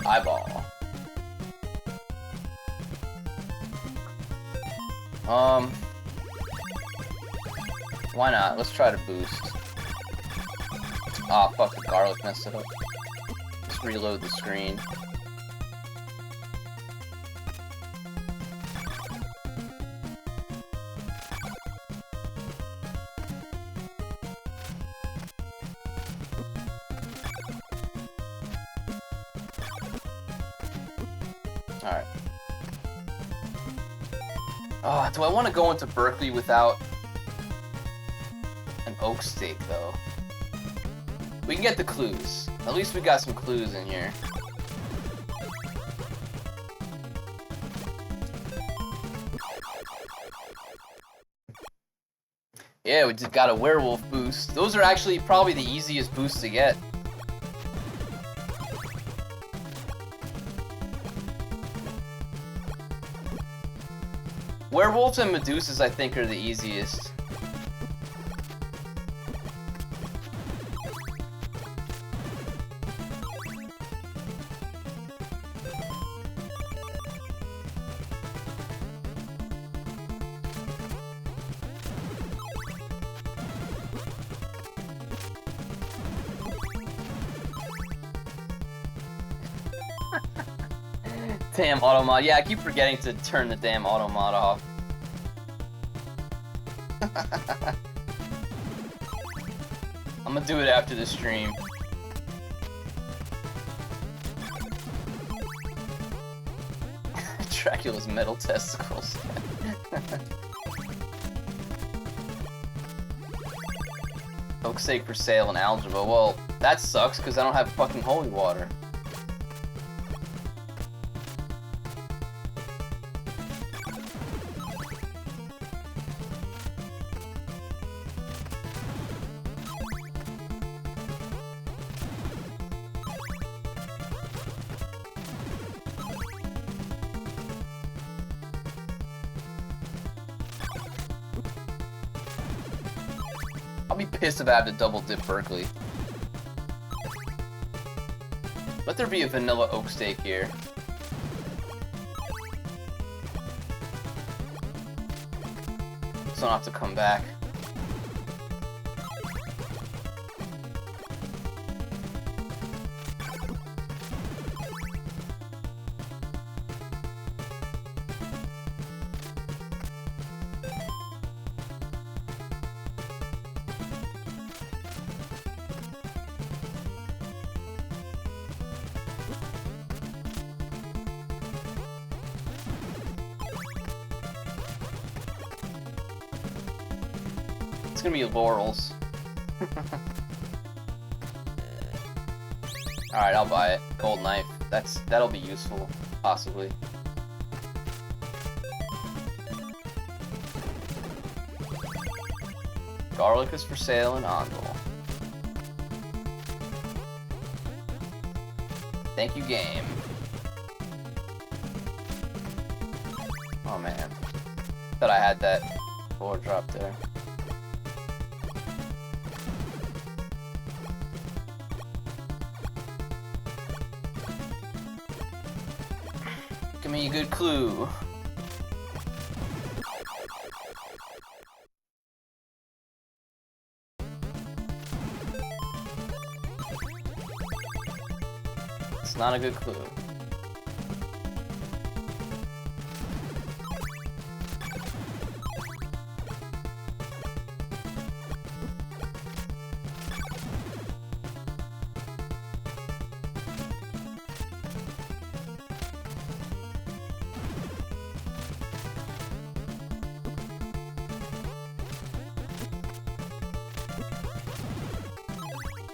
Eyeball. Why not? Let's try to boost. Ah, fuck, the garlic messed it up. Let's reload the screen. Alright. Oh, do I want to go into Berkeley without an oak stake, though? We can get the clues. At least we got some clues in here. Yeah, we just got a werewolf boost. Those are actually probably the easiest boosts to get. Werewolves and Medusas, I think, are the easiest. Damn auto mod. Yeah, I keep forgetting to turn the damn auto mod off. I'm gonna do it after the stream. Dracula's metal testicles. Oak steak for sale in algebra. Well, that sucks because I don't have fucking holy water. I'll be pissed if I have to double dip Berkeley. Let there be a vanilla oak steak here. So I don't have to come back. It's gonna be laurels. Alright, I'll buy it. Gold knife. That'll be useful, possibly. Garlic is for sale in Ondel. Thank you, game. Oh man. Thought I had that floor drop there. Give me a good clue. It's not a good clue.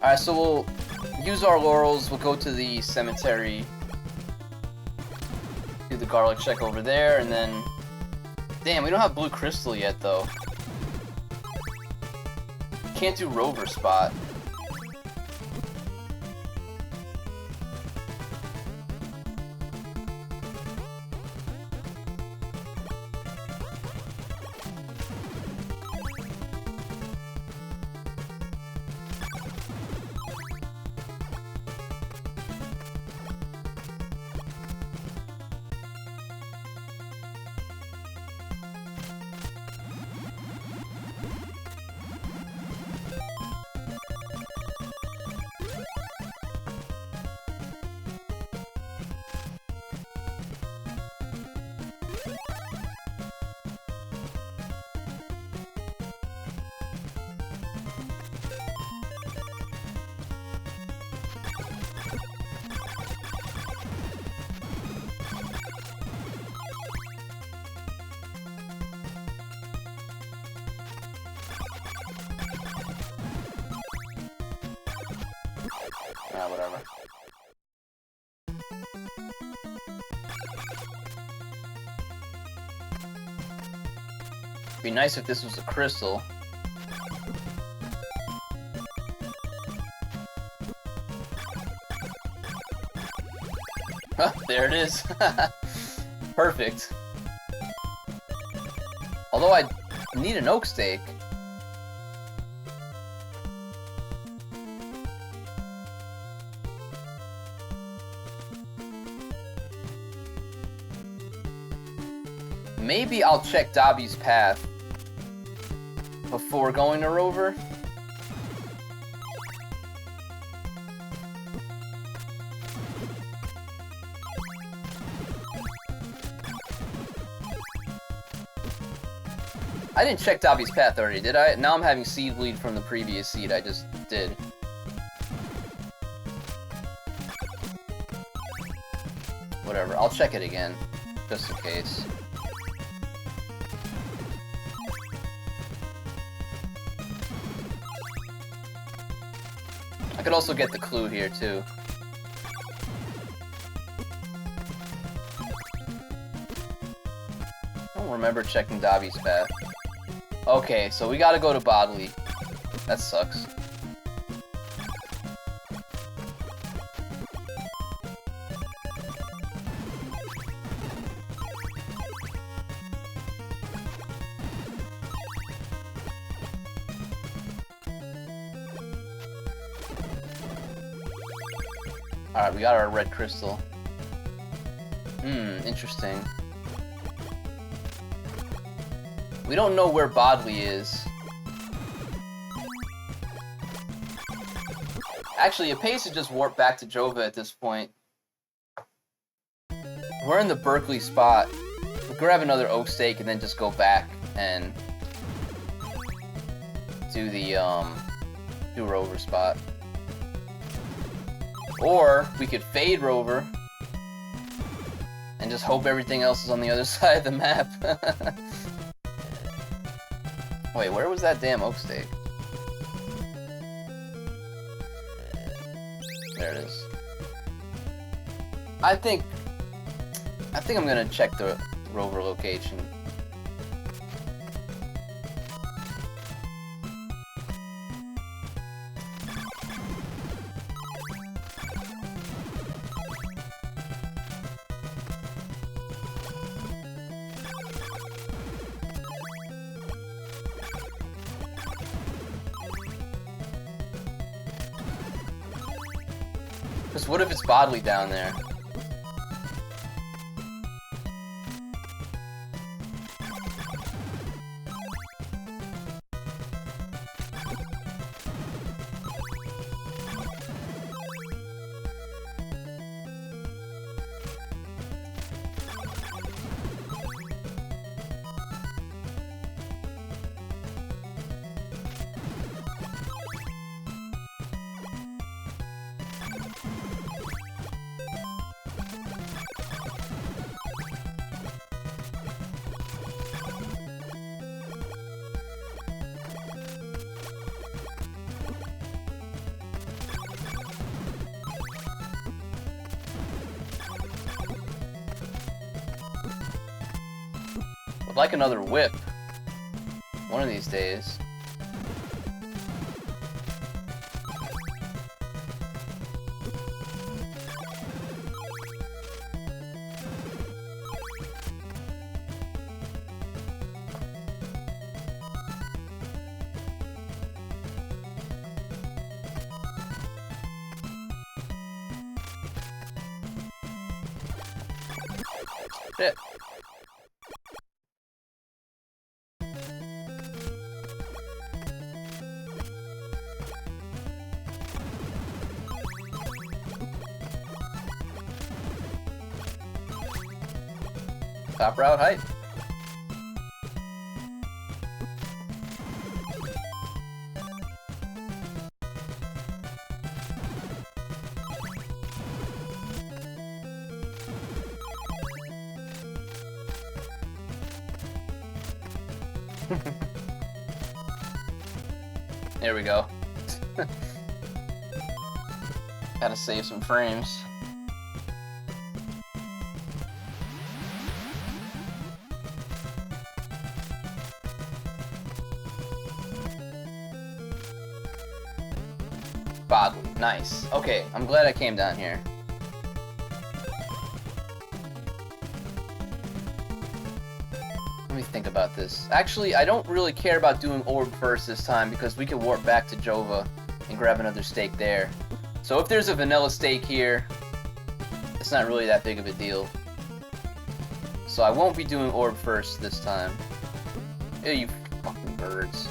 Alright, so we'll use our laurels, we'll go to the cemetery, do the garlic check over there, and then... Damn, we don't have blue crystal yet, though. Can't do rover spot. Whatever. Be nice if this was a crystal. Huh, there it is. Perfect. Although I need an oak steak. Maybe I'll check Dobby's path before going to Rover. I didn't check Dobby's path already, did I? Now I'm having seed bleed from the previous seed I just did. Whatever, I'll check it again, just in case. I could also get the clue here, too. I don't remember checking Dobby's path. Okay, so we gotta go to Bodley. That sucks. Alright, we got our red crystal. Interesting. We don't know where Bodley is. Actually, it pays to just warp back to Jova at this point. We're in the Berkeley spot. We'll grab another oak steak and then just go back and do the, do Rover spot. Or we could fade Rover and just hope everything else is on the other side of the map. Wait, where was that damn oak steak? There it is. I think I'm gonna check the Rover location. Because what if it's Bodley down there? I'd like another whip. One of these days. Shit. Top route height. There we go. Gotta save some frames. Bodley, nice. Okay, I'm glad I came down here. Let me think about this. Actually, I don't really care about doing orb first this time because we can warp back to Jova and grab another steak there. So if there's a vanilla steak here, it's not really that big of a deal. So I won't be doing orb first this time. Ew, you fucking birds.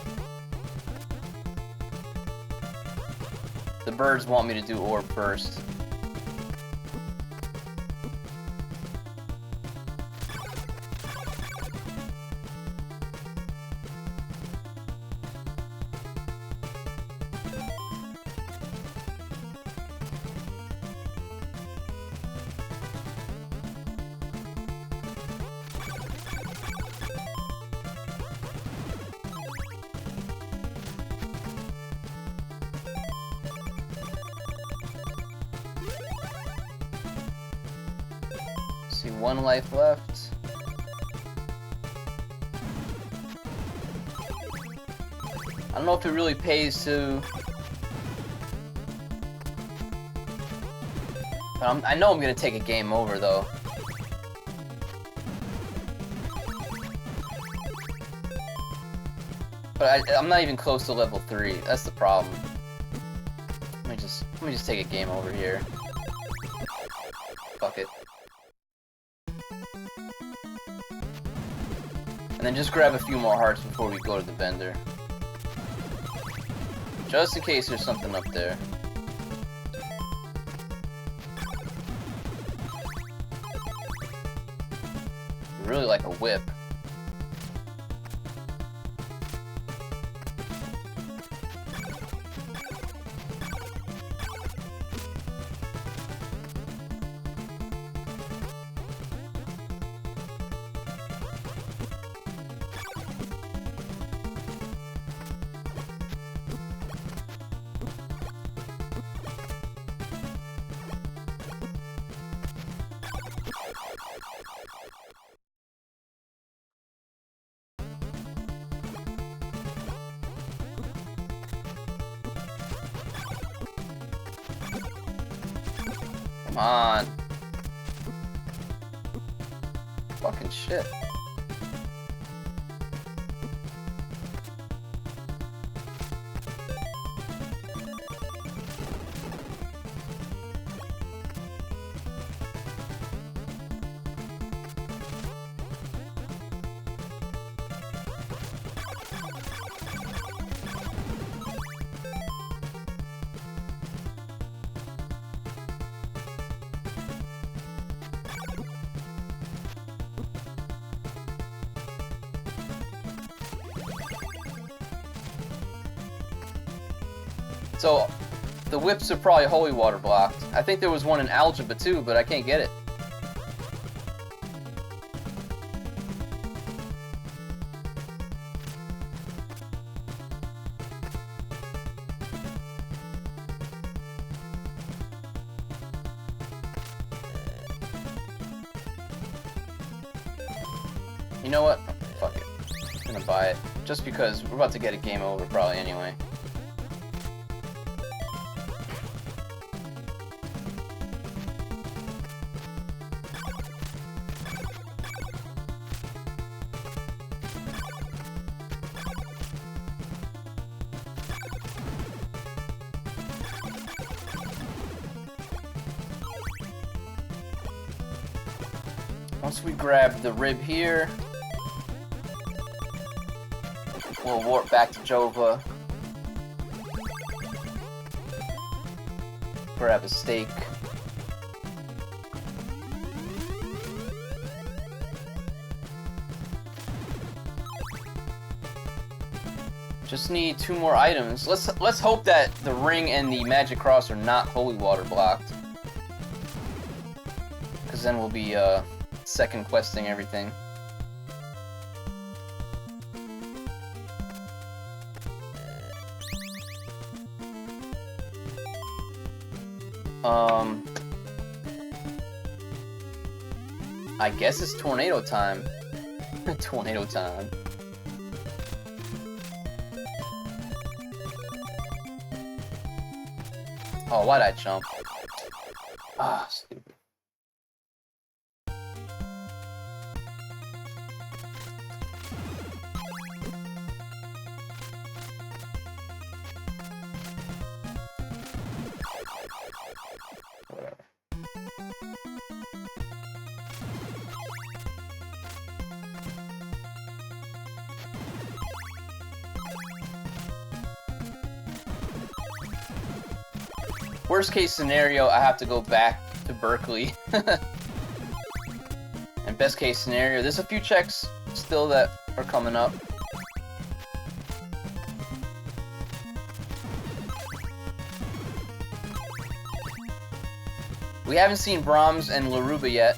The birds want me to do orb first. See, 1 life left. I don't know if it really pays to... But I know I'm gonna take a game over, though. But I'm not even close to level 3. That's the problem. Let me just take a game over here. Fuck it. And then just grab a few more hearts before we go to the bender. Just in case there's something up there. Really like a whip. Come on. Fucking shit. So, the whips are probably holy water blocked. I think there was one in algebra too, but I can't get it. You know what? Fuck it. I'm gonna buy it. Just because we're about to get a game over probably anyway. Once we grab the rib here, we'll warp back to Jova. Grab a steak. Just need 2 more items. Let's hope that the ring and the magic cross are not holy water blocked. Cause then we'll be second questing everything. I guess it's tornado time. Tornado time. Oh, why'd I jump? Ah, stupid. Whatever. Worst case scenario, I have to go back to Berkeley. And best case scenario, there's a few checks still that are coming up. We haven't seen Brahms and Laruba yet.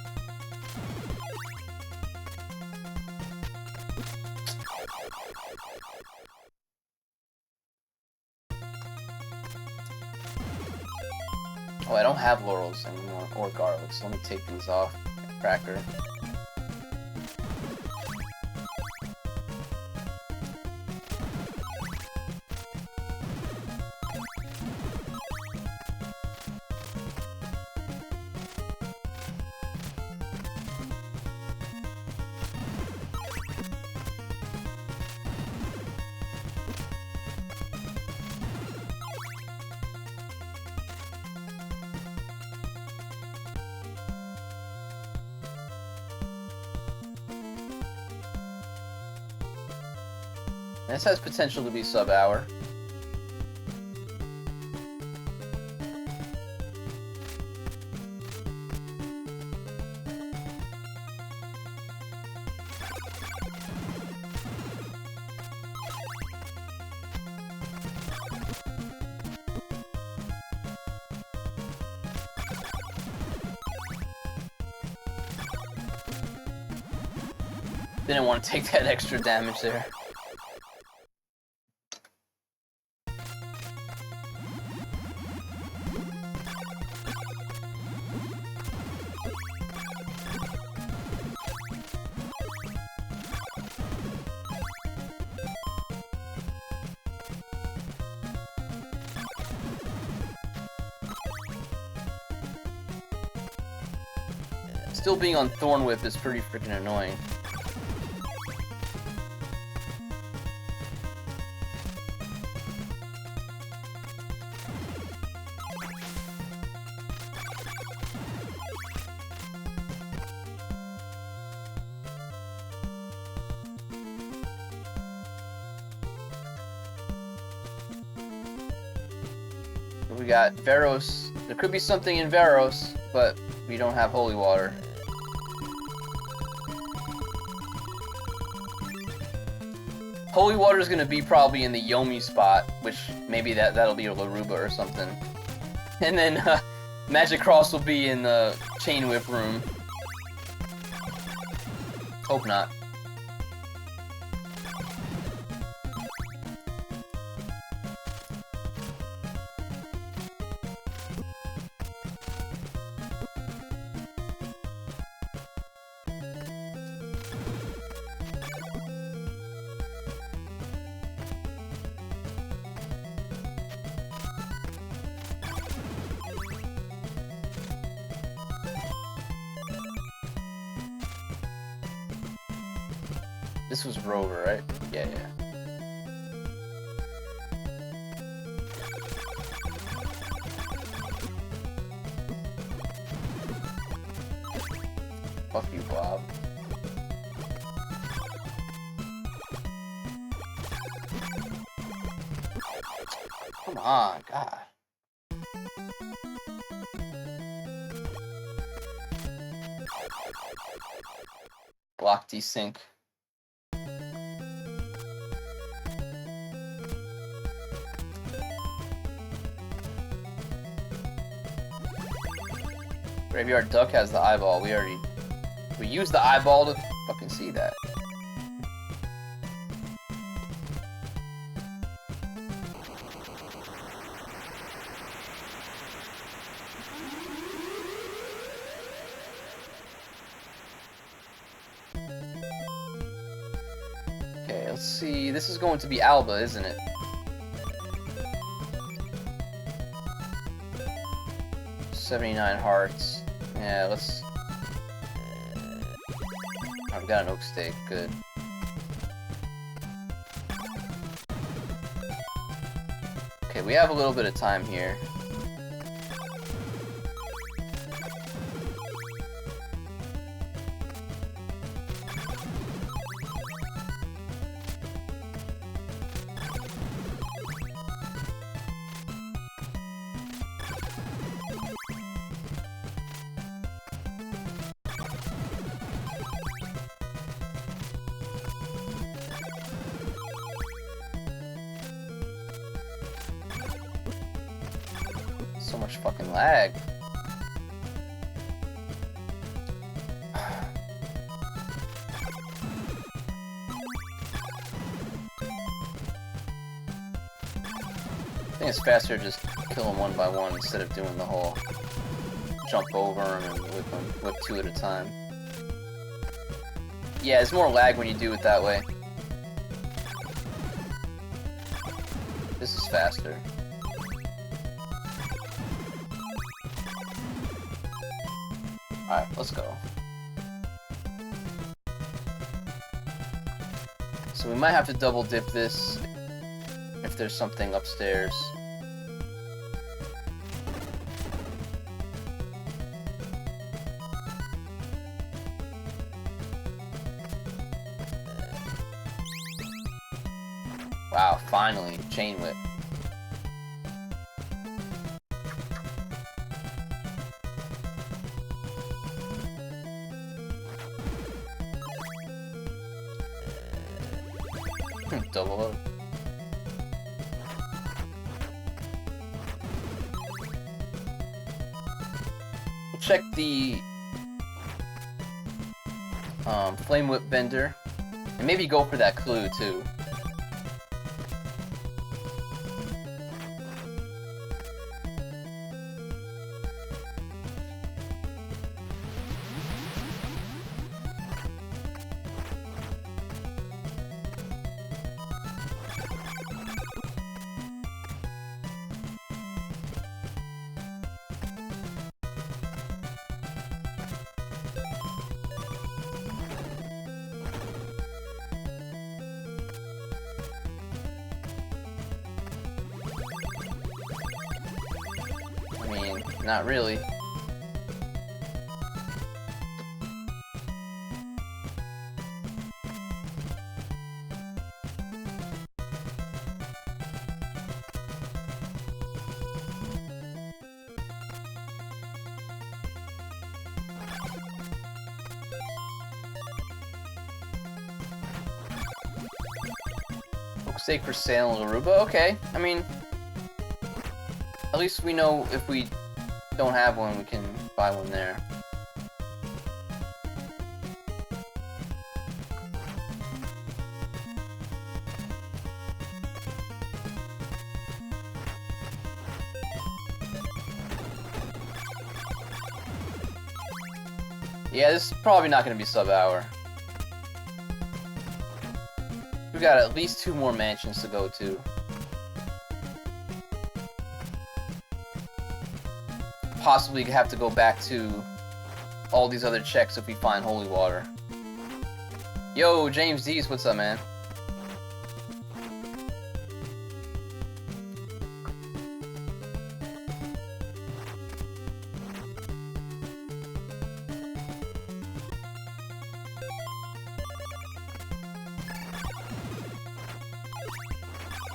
Oh, I don't have laurels anymore, or garlic, so let me take these off cracker. This has potential to be sub-hour. Didn't want to take that extra damage there. Still being on Thorn Whip is pretty freaking annoying. We got Veros. There could be something in Veros, but we don't have holy water. Holy water is gonna be probably in the Yomi spot, which maybe that'll be a Laruba or something. And then Magic Cross will be in the Chain Whip room. Hope not. This was Rover, right? Yeah, yeah. Fuck you, Bob. Come on, God. Block desync. Graveyard Duck has the eyeball. We used the eyeball to fucking see that. Okay, let's see. This is going to be Alba, isn't it? $79 hearts. Yeah, let's... I've got an oak steak, good. Okay, we have a little bit of time here. So much fucking lag. I think it's faster to just kill them one by one instead of doing the whole jump over them and whip two at a time. Yeah, it's more lag when you do it that way. This is faster. Alright, let's go. So we might have to double dip this if there's something upstairs. Wow, finally, chain whip. Double up. We'll check the flame whip bender, and maybe go for that clue too. I mean, not really. Steak for sale in Aruba? Okay, I mean, at least we know if we don't have one, we can buy one there. Yeah, this is probably not going to be sub-hour. We got at least 2 more mansions to go to. Possibly have to go back to all these other checks if we find holy water. Yo, James D's, what's up, man?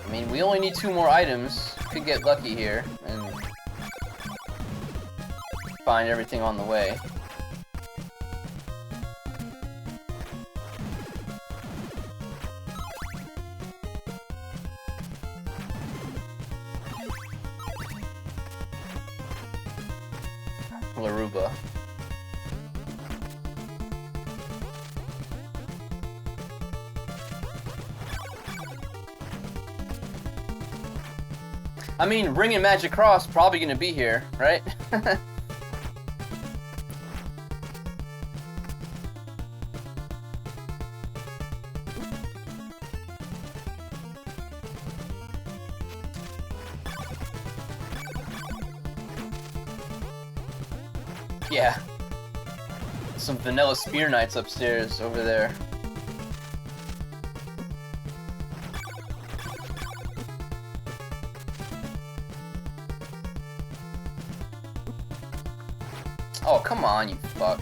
I mean, we only need 2 more items. Could get lucky here and find everything on the way. Laruba. I mean, Ring and Magic Cross probably gonna be here, right? Yeah. Some vanilla Spear Knights upstairs over there. Oh, come on, you fuck.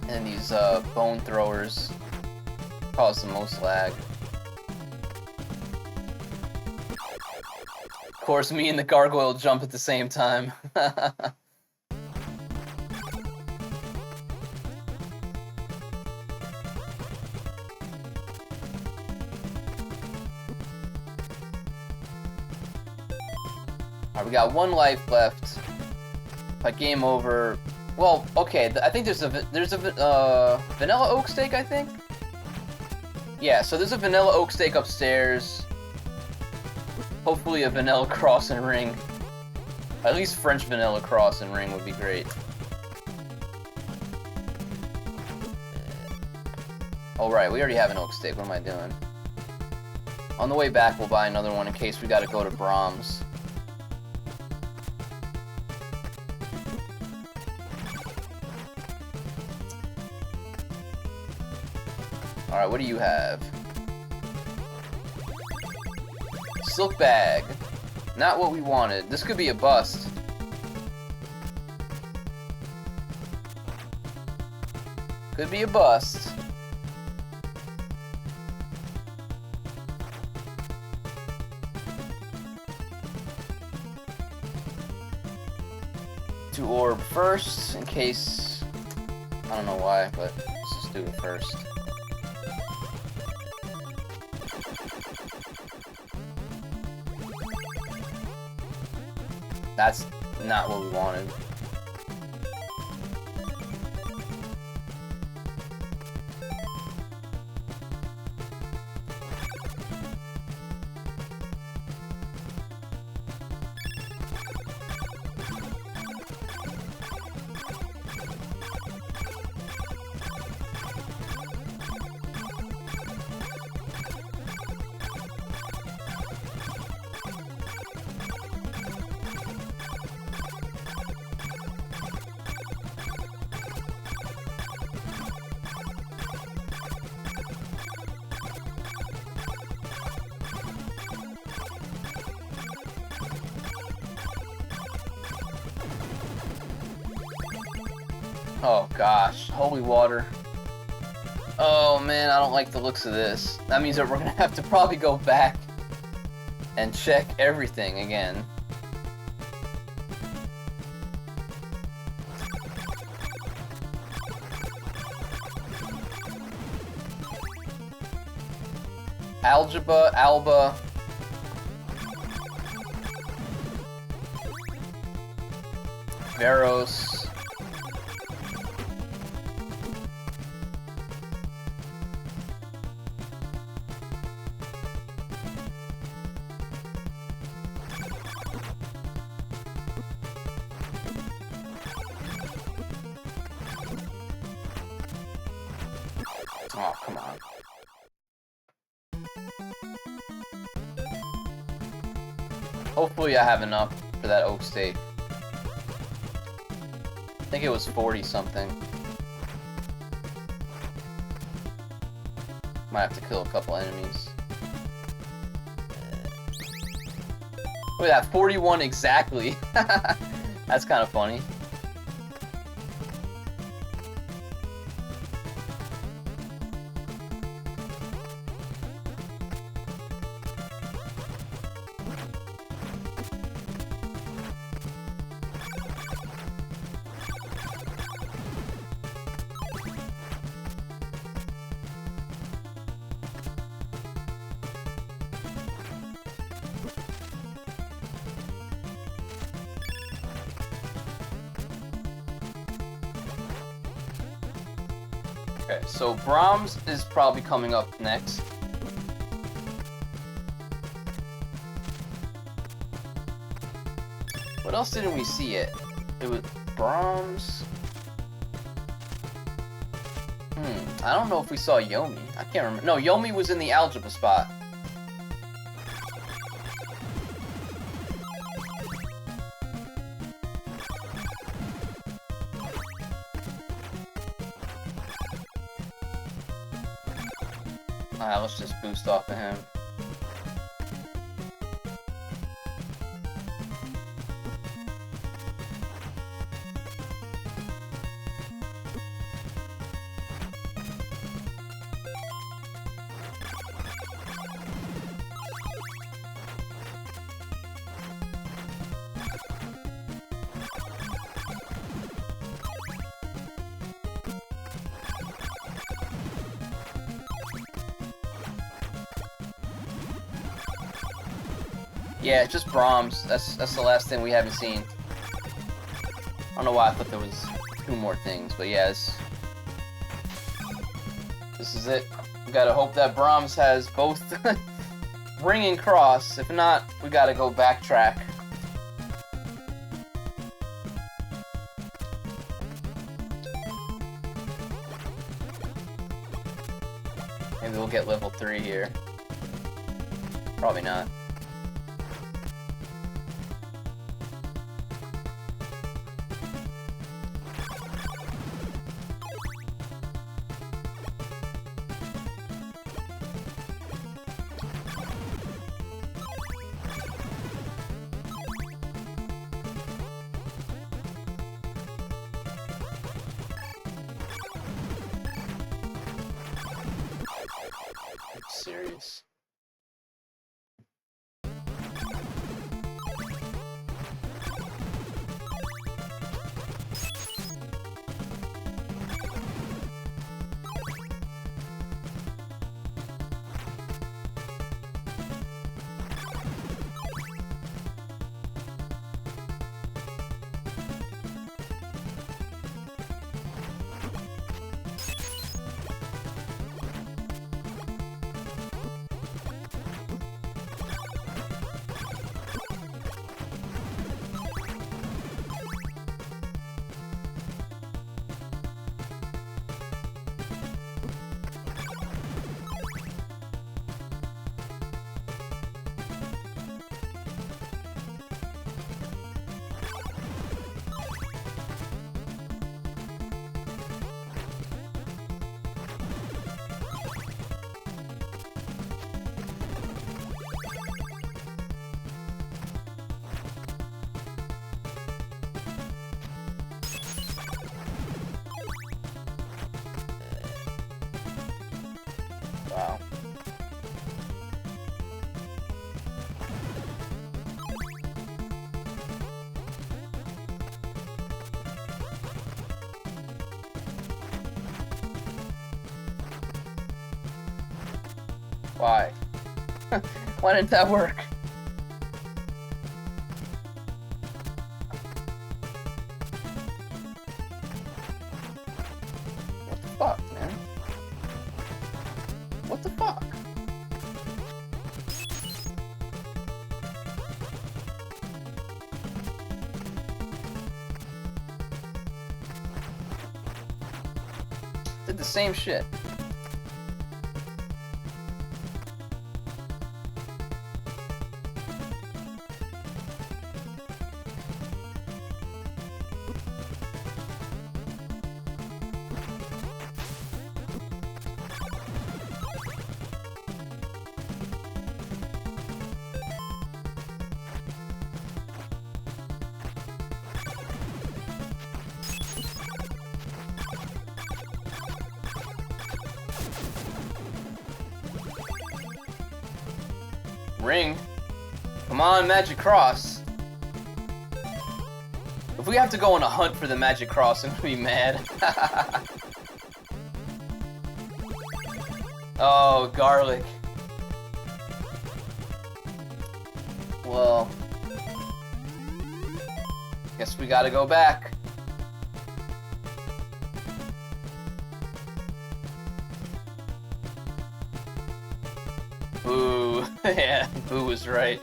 And these bone throwers cause the most lag. Of course, me and the gargoyle jump at the same time. Alright, we got 1 life left. If I game over, well, okay. I think there's a vanilla oak steak. I think. Yeah, so there's a vanilla oak steak upstairs. Hopefully, a vanilla cross and ring. At least French vanilla cross and ring would be great. Oh right, we already have an oak stick. What am I doing? On the way back, we'll buy another one in case we gotta go to Brahms. Alright, what do you have? Silk bag. Not what we wanted. This could be a bust. Could be a bust. Do orb first, in case... I don't know why, but let's just do it first. That's not what we wanted. Oh gosh, holy water. Oh man, I don't like the looks of this. That means that we're gonna have to probably go back and check everything again. Algebra, Alba. Veros. Oh, come on. Hopefully I have enough for that oak steak. I think it was 40 something. Might have to kill a couple enemies. Look at that, 41 exactly. That's kind of funny. Okay, so Brahms is probably coming up next. What else didn't we see yet? It was Brahms. I don't know if we saw Yomi. I can't remember. No, Yomi was in the algebra spot. Alright, let's just boost off of him. Yeah, it's just Brahms. That's the last thing we haven't seen. I don't know why I thought there was 2 more things, but yeah, this is it. We gotta hope that Brahms has both ring and cross. If not, we gotta go backtrack. Maybe we'll get level 3 here. Probably not. Serious. Wow. Why? Why didn't that work? What the fuck, man? What the fuck? Did the same shit. Ring. Come on, Magic Cross. If we have to go on a hunt for the Magic Cross, I'm gonna be mad. Oh, garlic. Well, guess we gotta go back. Boo. Yeah, Boo was right.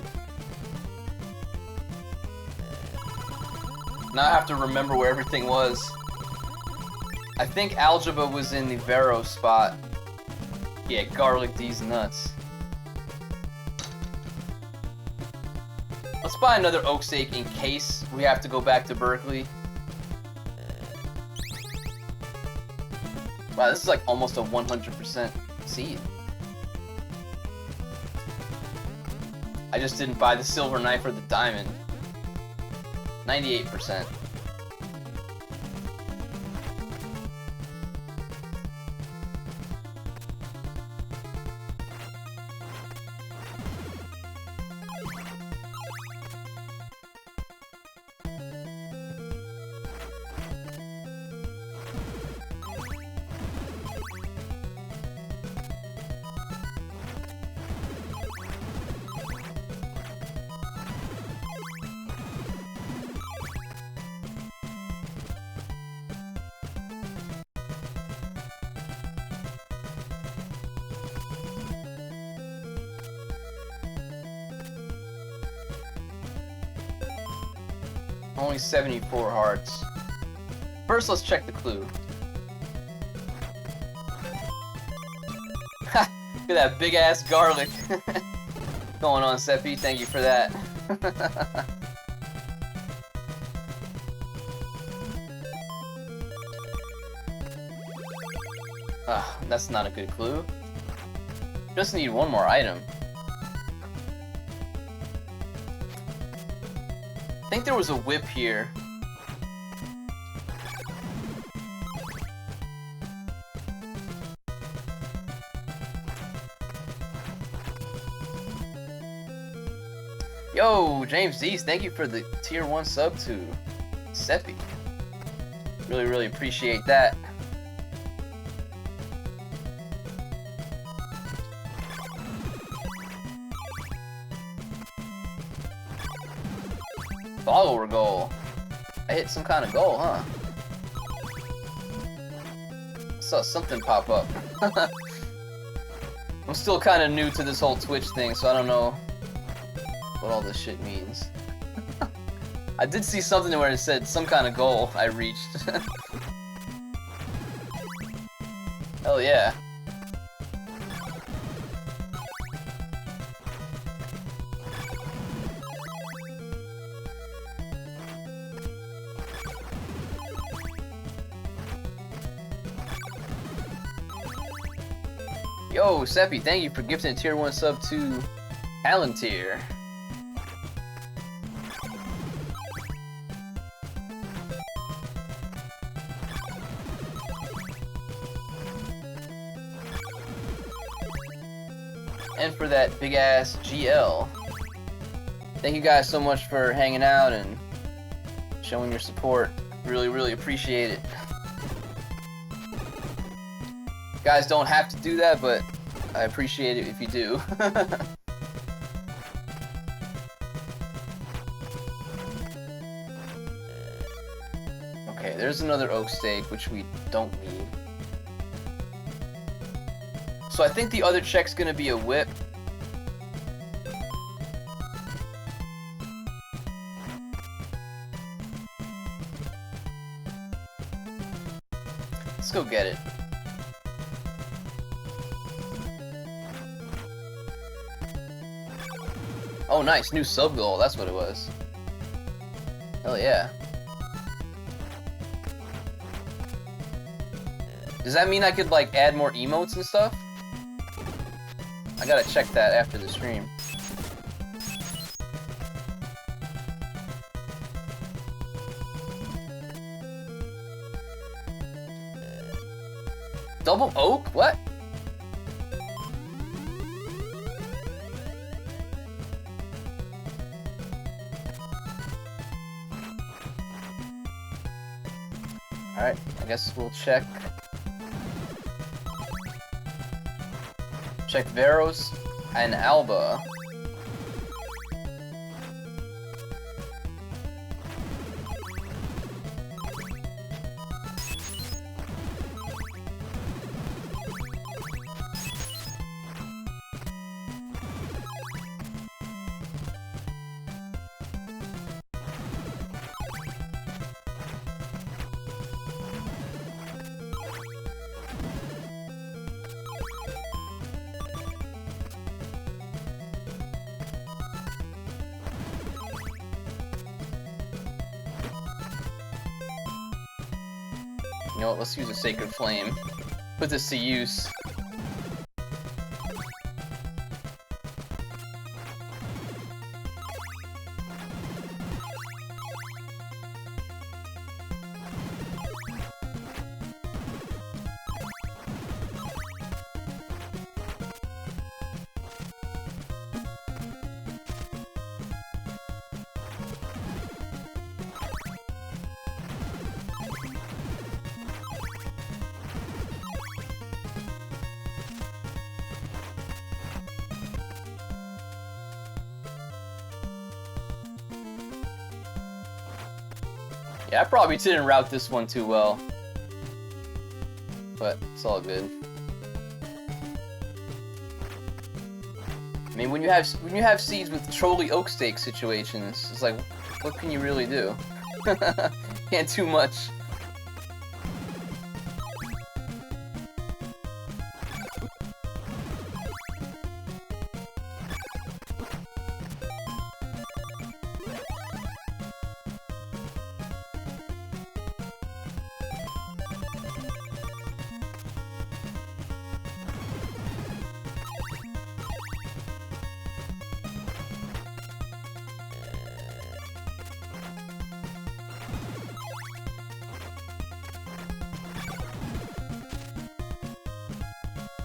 Now I have to remember where everything was. I think Algebra was in the Vero spot. Yeah, garlic these nuts. Let's buy another oak steak in case we have to go back to Berkeley. Wow, this is like almost a 100% seed. I just didn't buy the silver knife or the diamond. 98%. Only 74 hearts. First, let's check the clue. Ha! Look at that big ass garlic. Going on, Seppi. Thank you for that. That's not a good clue. Just need one more item. I think there was a whip here. Yo, James Dees, thank you for the tier 1 sub to Seppi. Really, really appreciate that. Follower goal. I hit some kind of goal, huh? I saw something pop up. I'm still kind of new to this whole Twitch thing, so I don't know what all this shit means. I did see something where it said some kind of goal I reached. Hell yeah. Yo, Seppi, thank you for gifting a tier 1 sub to Palantir. And for that big ass GL. Thank you guys so much for hanging out and showing your support. Really, really appreciate it. You guys don't have to do that, but I appreciate it if you do. Okay, there's another oak stake, which we don't need. So I think the other check's gonna be a whip. Let's go get it. Oh nice, new sub goal, that's what it was. Hell yeah. Does that mean I could like add more emotes and stuff? I gotta check that after the stream. Double oak? What? Alright, I guess we'll check. Check Veros and Alba. You know what, let's use a Sacred Flame. Put this to use. Yeah, I probably didn't route this one too well, but it's all good. I mean, when you have seeds with trolley oak stake situations, it's like, what can you really do? Can't do much.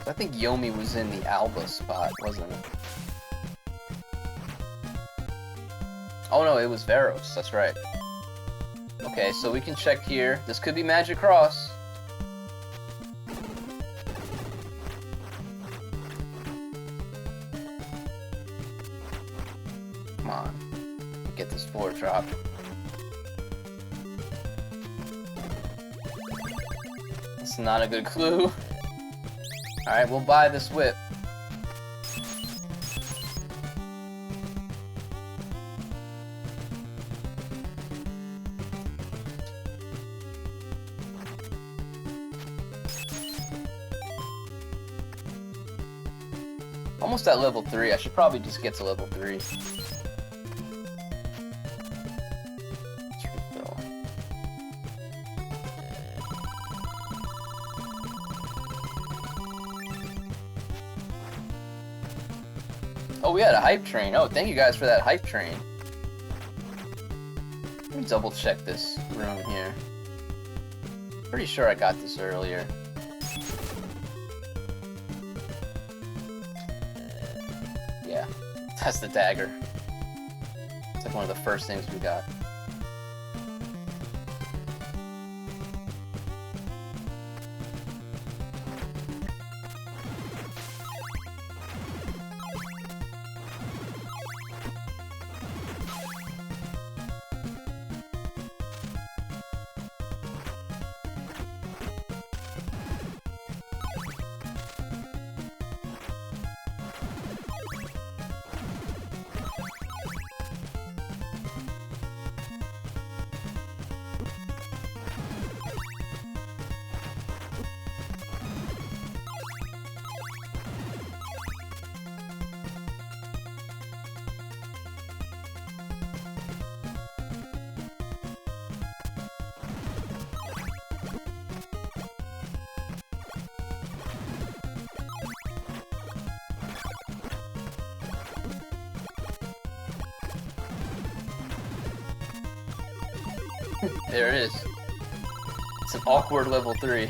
I think Yomi was in the Alba spot, wasn't it? Oh no, it was Veros, that's right. Okay, so we can check here. This could be Magic Cross. Come on. Get this 4 drop. It's not a good clue. Alright, we'll buy this whip. Almost at level 3. I should probably just get to level 3. Let's refill. Oh, we had a hype train. Oh, thank you guys for that hype train. Let me double check this room here. Pretty sure I got this earlier. Yeah, that's the dagger. It's like one of the first things we got. There it is. It's an awkward level 3.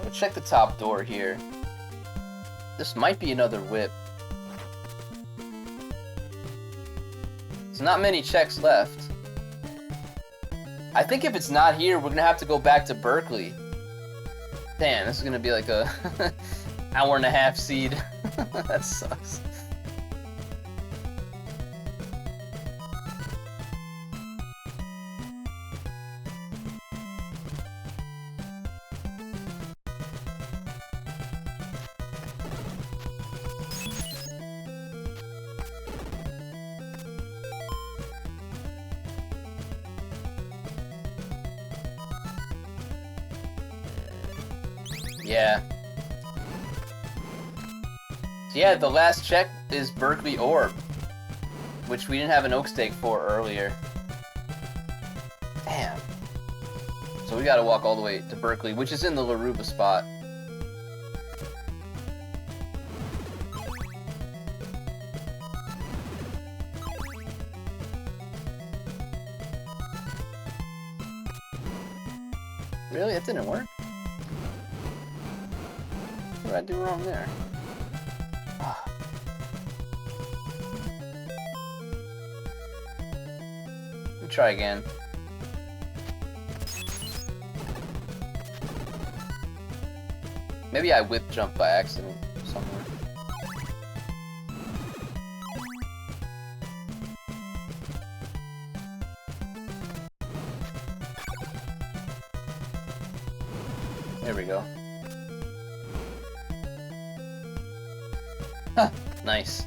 We'll check the top door here. This might be another whip. There's not many checks left. I think if it's not here, we're gonna have to go back to Berkeley. Damn, this is gonna be like a hour-and-a-half seed. That sucks. Yeah. So yeah, the last check is Berkeley Orb, which we didn't have an oak stake for earlier. Damn. So we gotta walk all the way to Berkeley, which is in the Laruba spot. Really? It didn't work? What did I do wrong there? Let me try again. Maybe I whip jumped by accident somewhere. There we go. Huh, nice.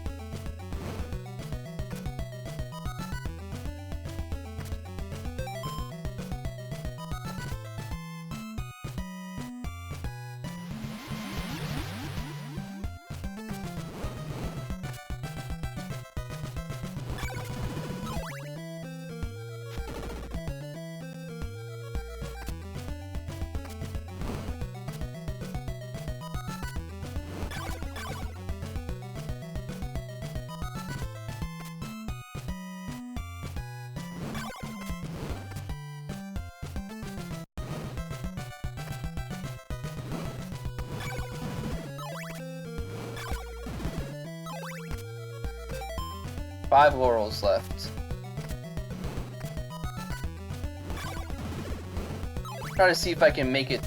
5 laurels left. Try to see if I can make it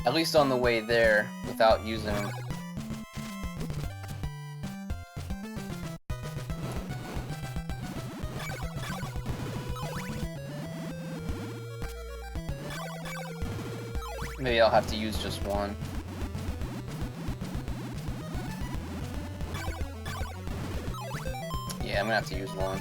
at least on the way there without using them. Maybe I'll have to use just one. Yeah, I'm gonna have to use one.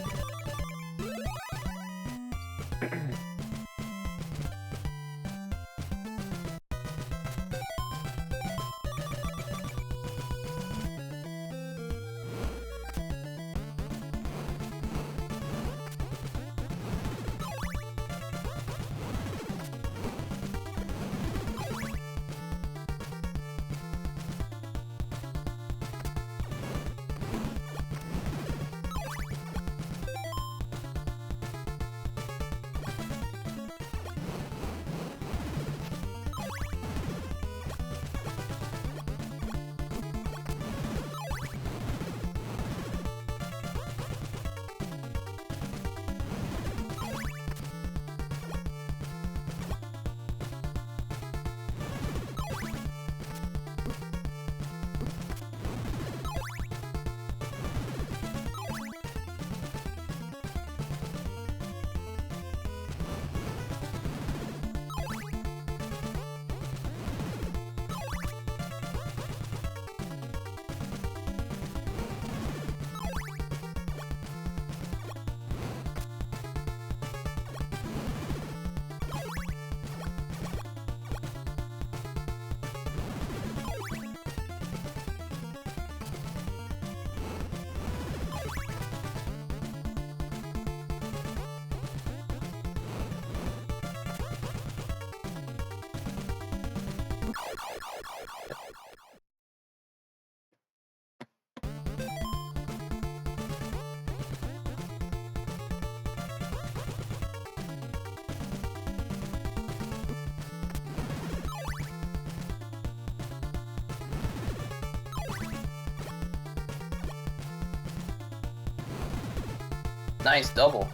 Nice double.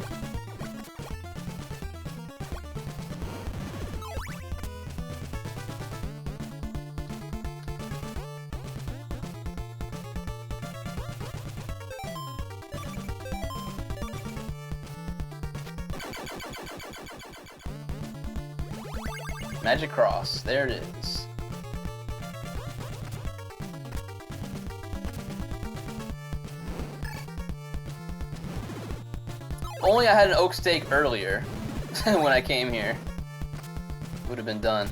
Magic Cross, there it is. Only I had an oak steak earlier when I came here. Would have been done.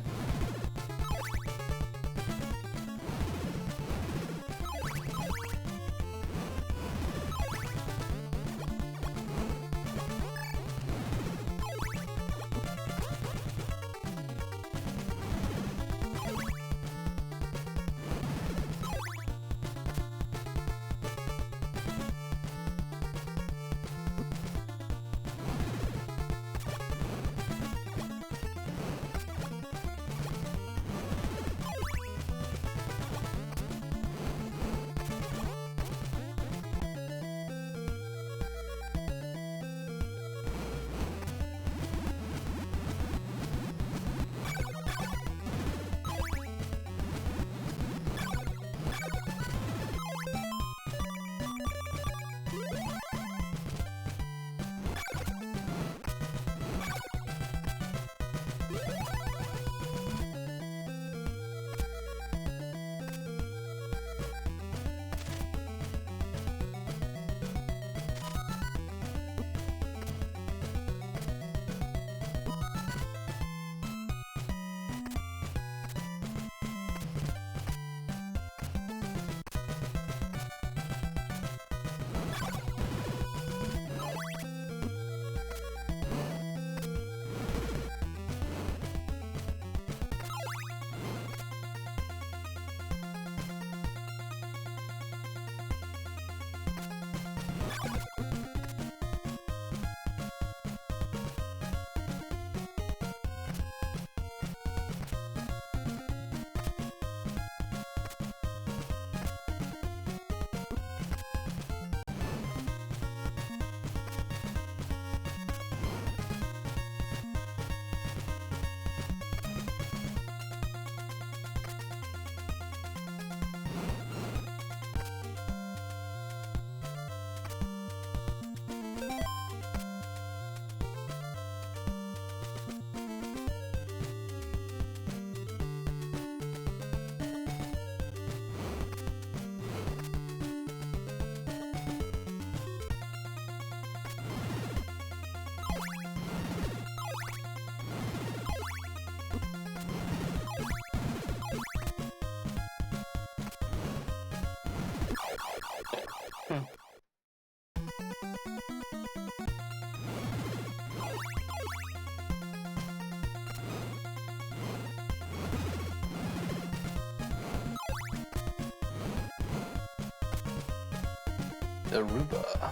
Aruba.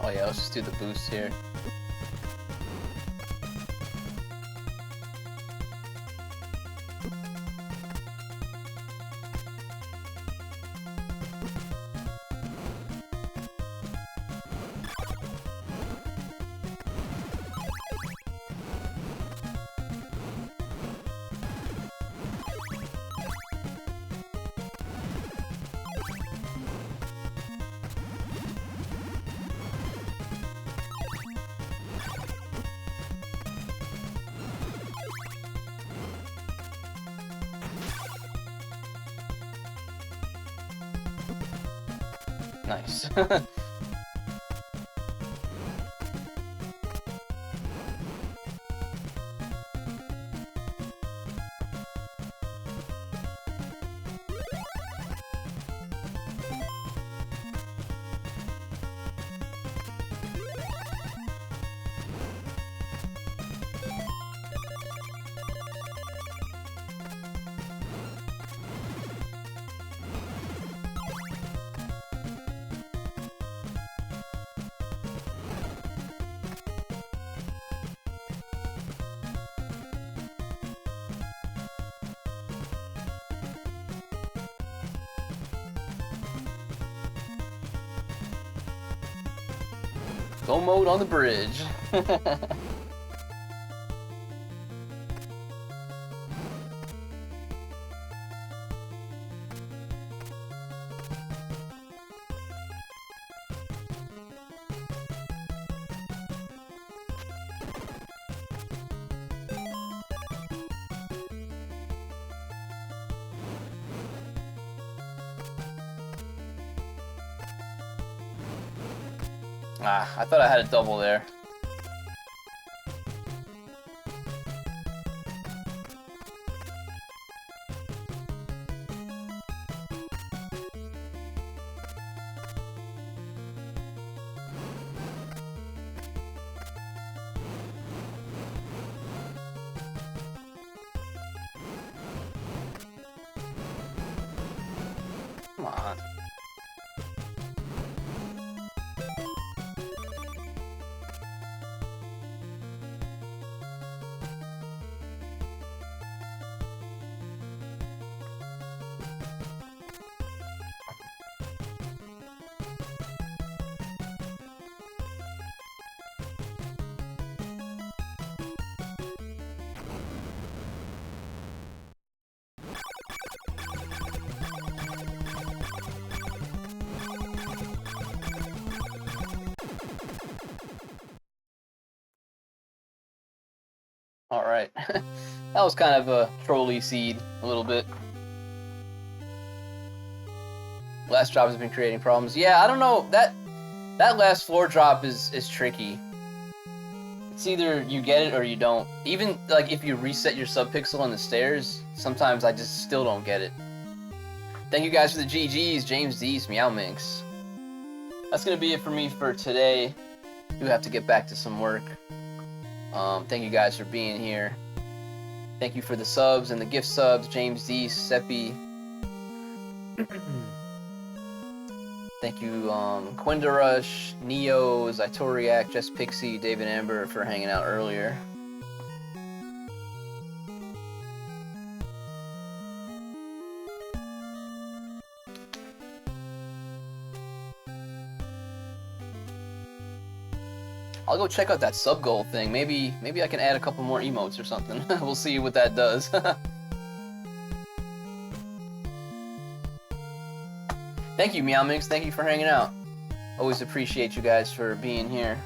Oh yeah, let's just do the boost here. Nice. Go mode on the bridge. Ah, I thought I had a double there. Come on. Alright. That was kind of a trolly seed, a little bit. Last drop has been creating problems. Yeah, I don't know. That last floor drop is tricky. It's either you get it or you don't. Even like if you reset your subpixel on the stairs, sometimes I just still don't get it. Thank you guys for the GGs, James Dees, Meow Minx. That's gonna be it for me for today. Do have to get back to some work. Thank you guys for being here. Thank you for the subs and the gift subs, James Dees, Seppi. Thank you, Quindarush, Neo, Zytoriak, Jess Pixie, David Amber for hanging out earlier. I'll go check out that sub goal thing. Maybe I can add a couple more emotes or something. We'll see what that does. Thank you, Meow Mix. Thank you for hanging out. Always appreciate you guys for being here.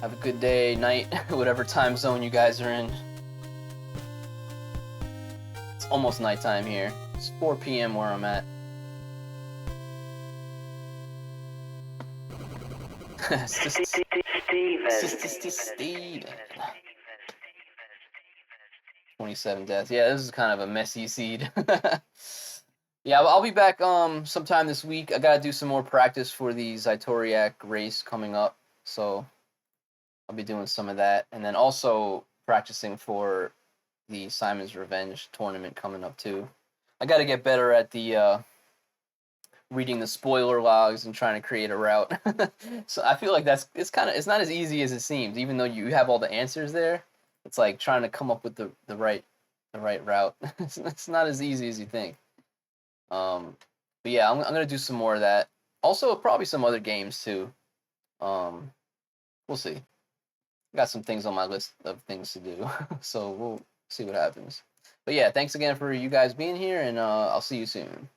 Have a good day, night, whatever time zone you guys are in. It's almost nighttime here. It's 4 p.m. where I'm at. Steven. 27 deaths. Yeah, this is kind of a messy seed. Yeah, I'll be back sometime this week. I gotta do some more practice for the Zytoriak race coming up, so I'll be doing some of that, and then also practicing for the Simon's Revenge tournament coming up too. I gotta get better at the reading the spoiler logs and trying to create a route. So I feel like it's not as easy as it seems, even though you have all the answers there. It's like trying to come up with the right route. It's not as easy as you think. But yeah, I'm gonna do some more of that. Also, probably some other games too. Um, we'll see. Got some things on my list of things to do, so we'll see what happens. But yeah, thanks again for you guys being here, and I'll see you soon.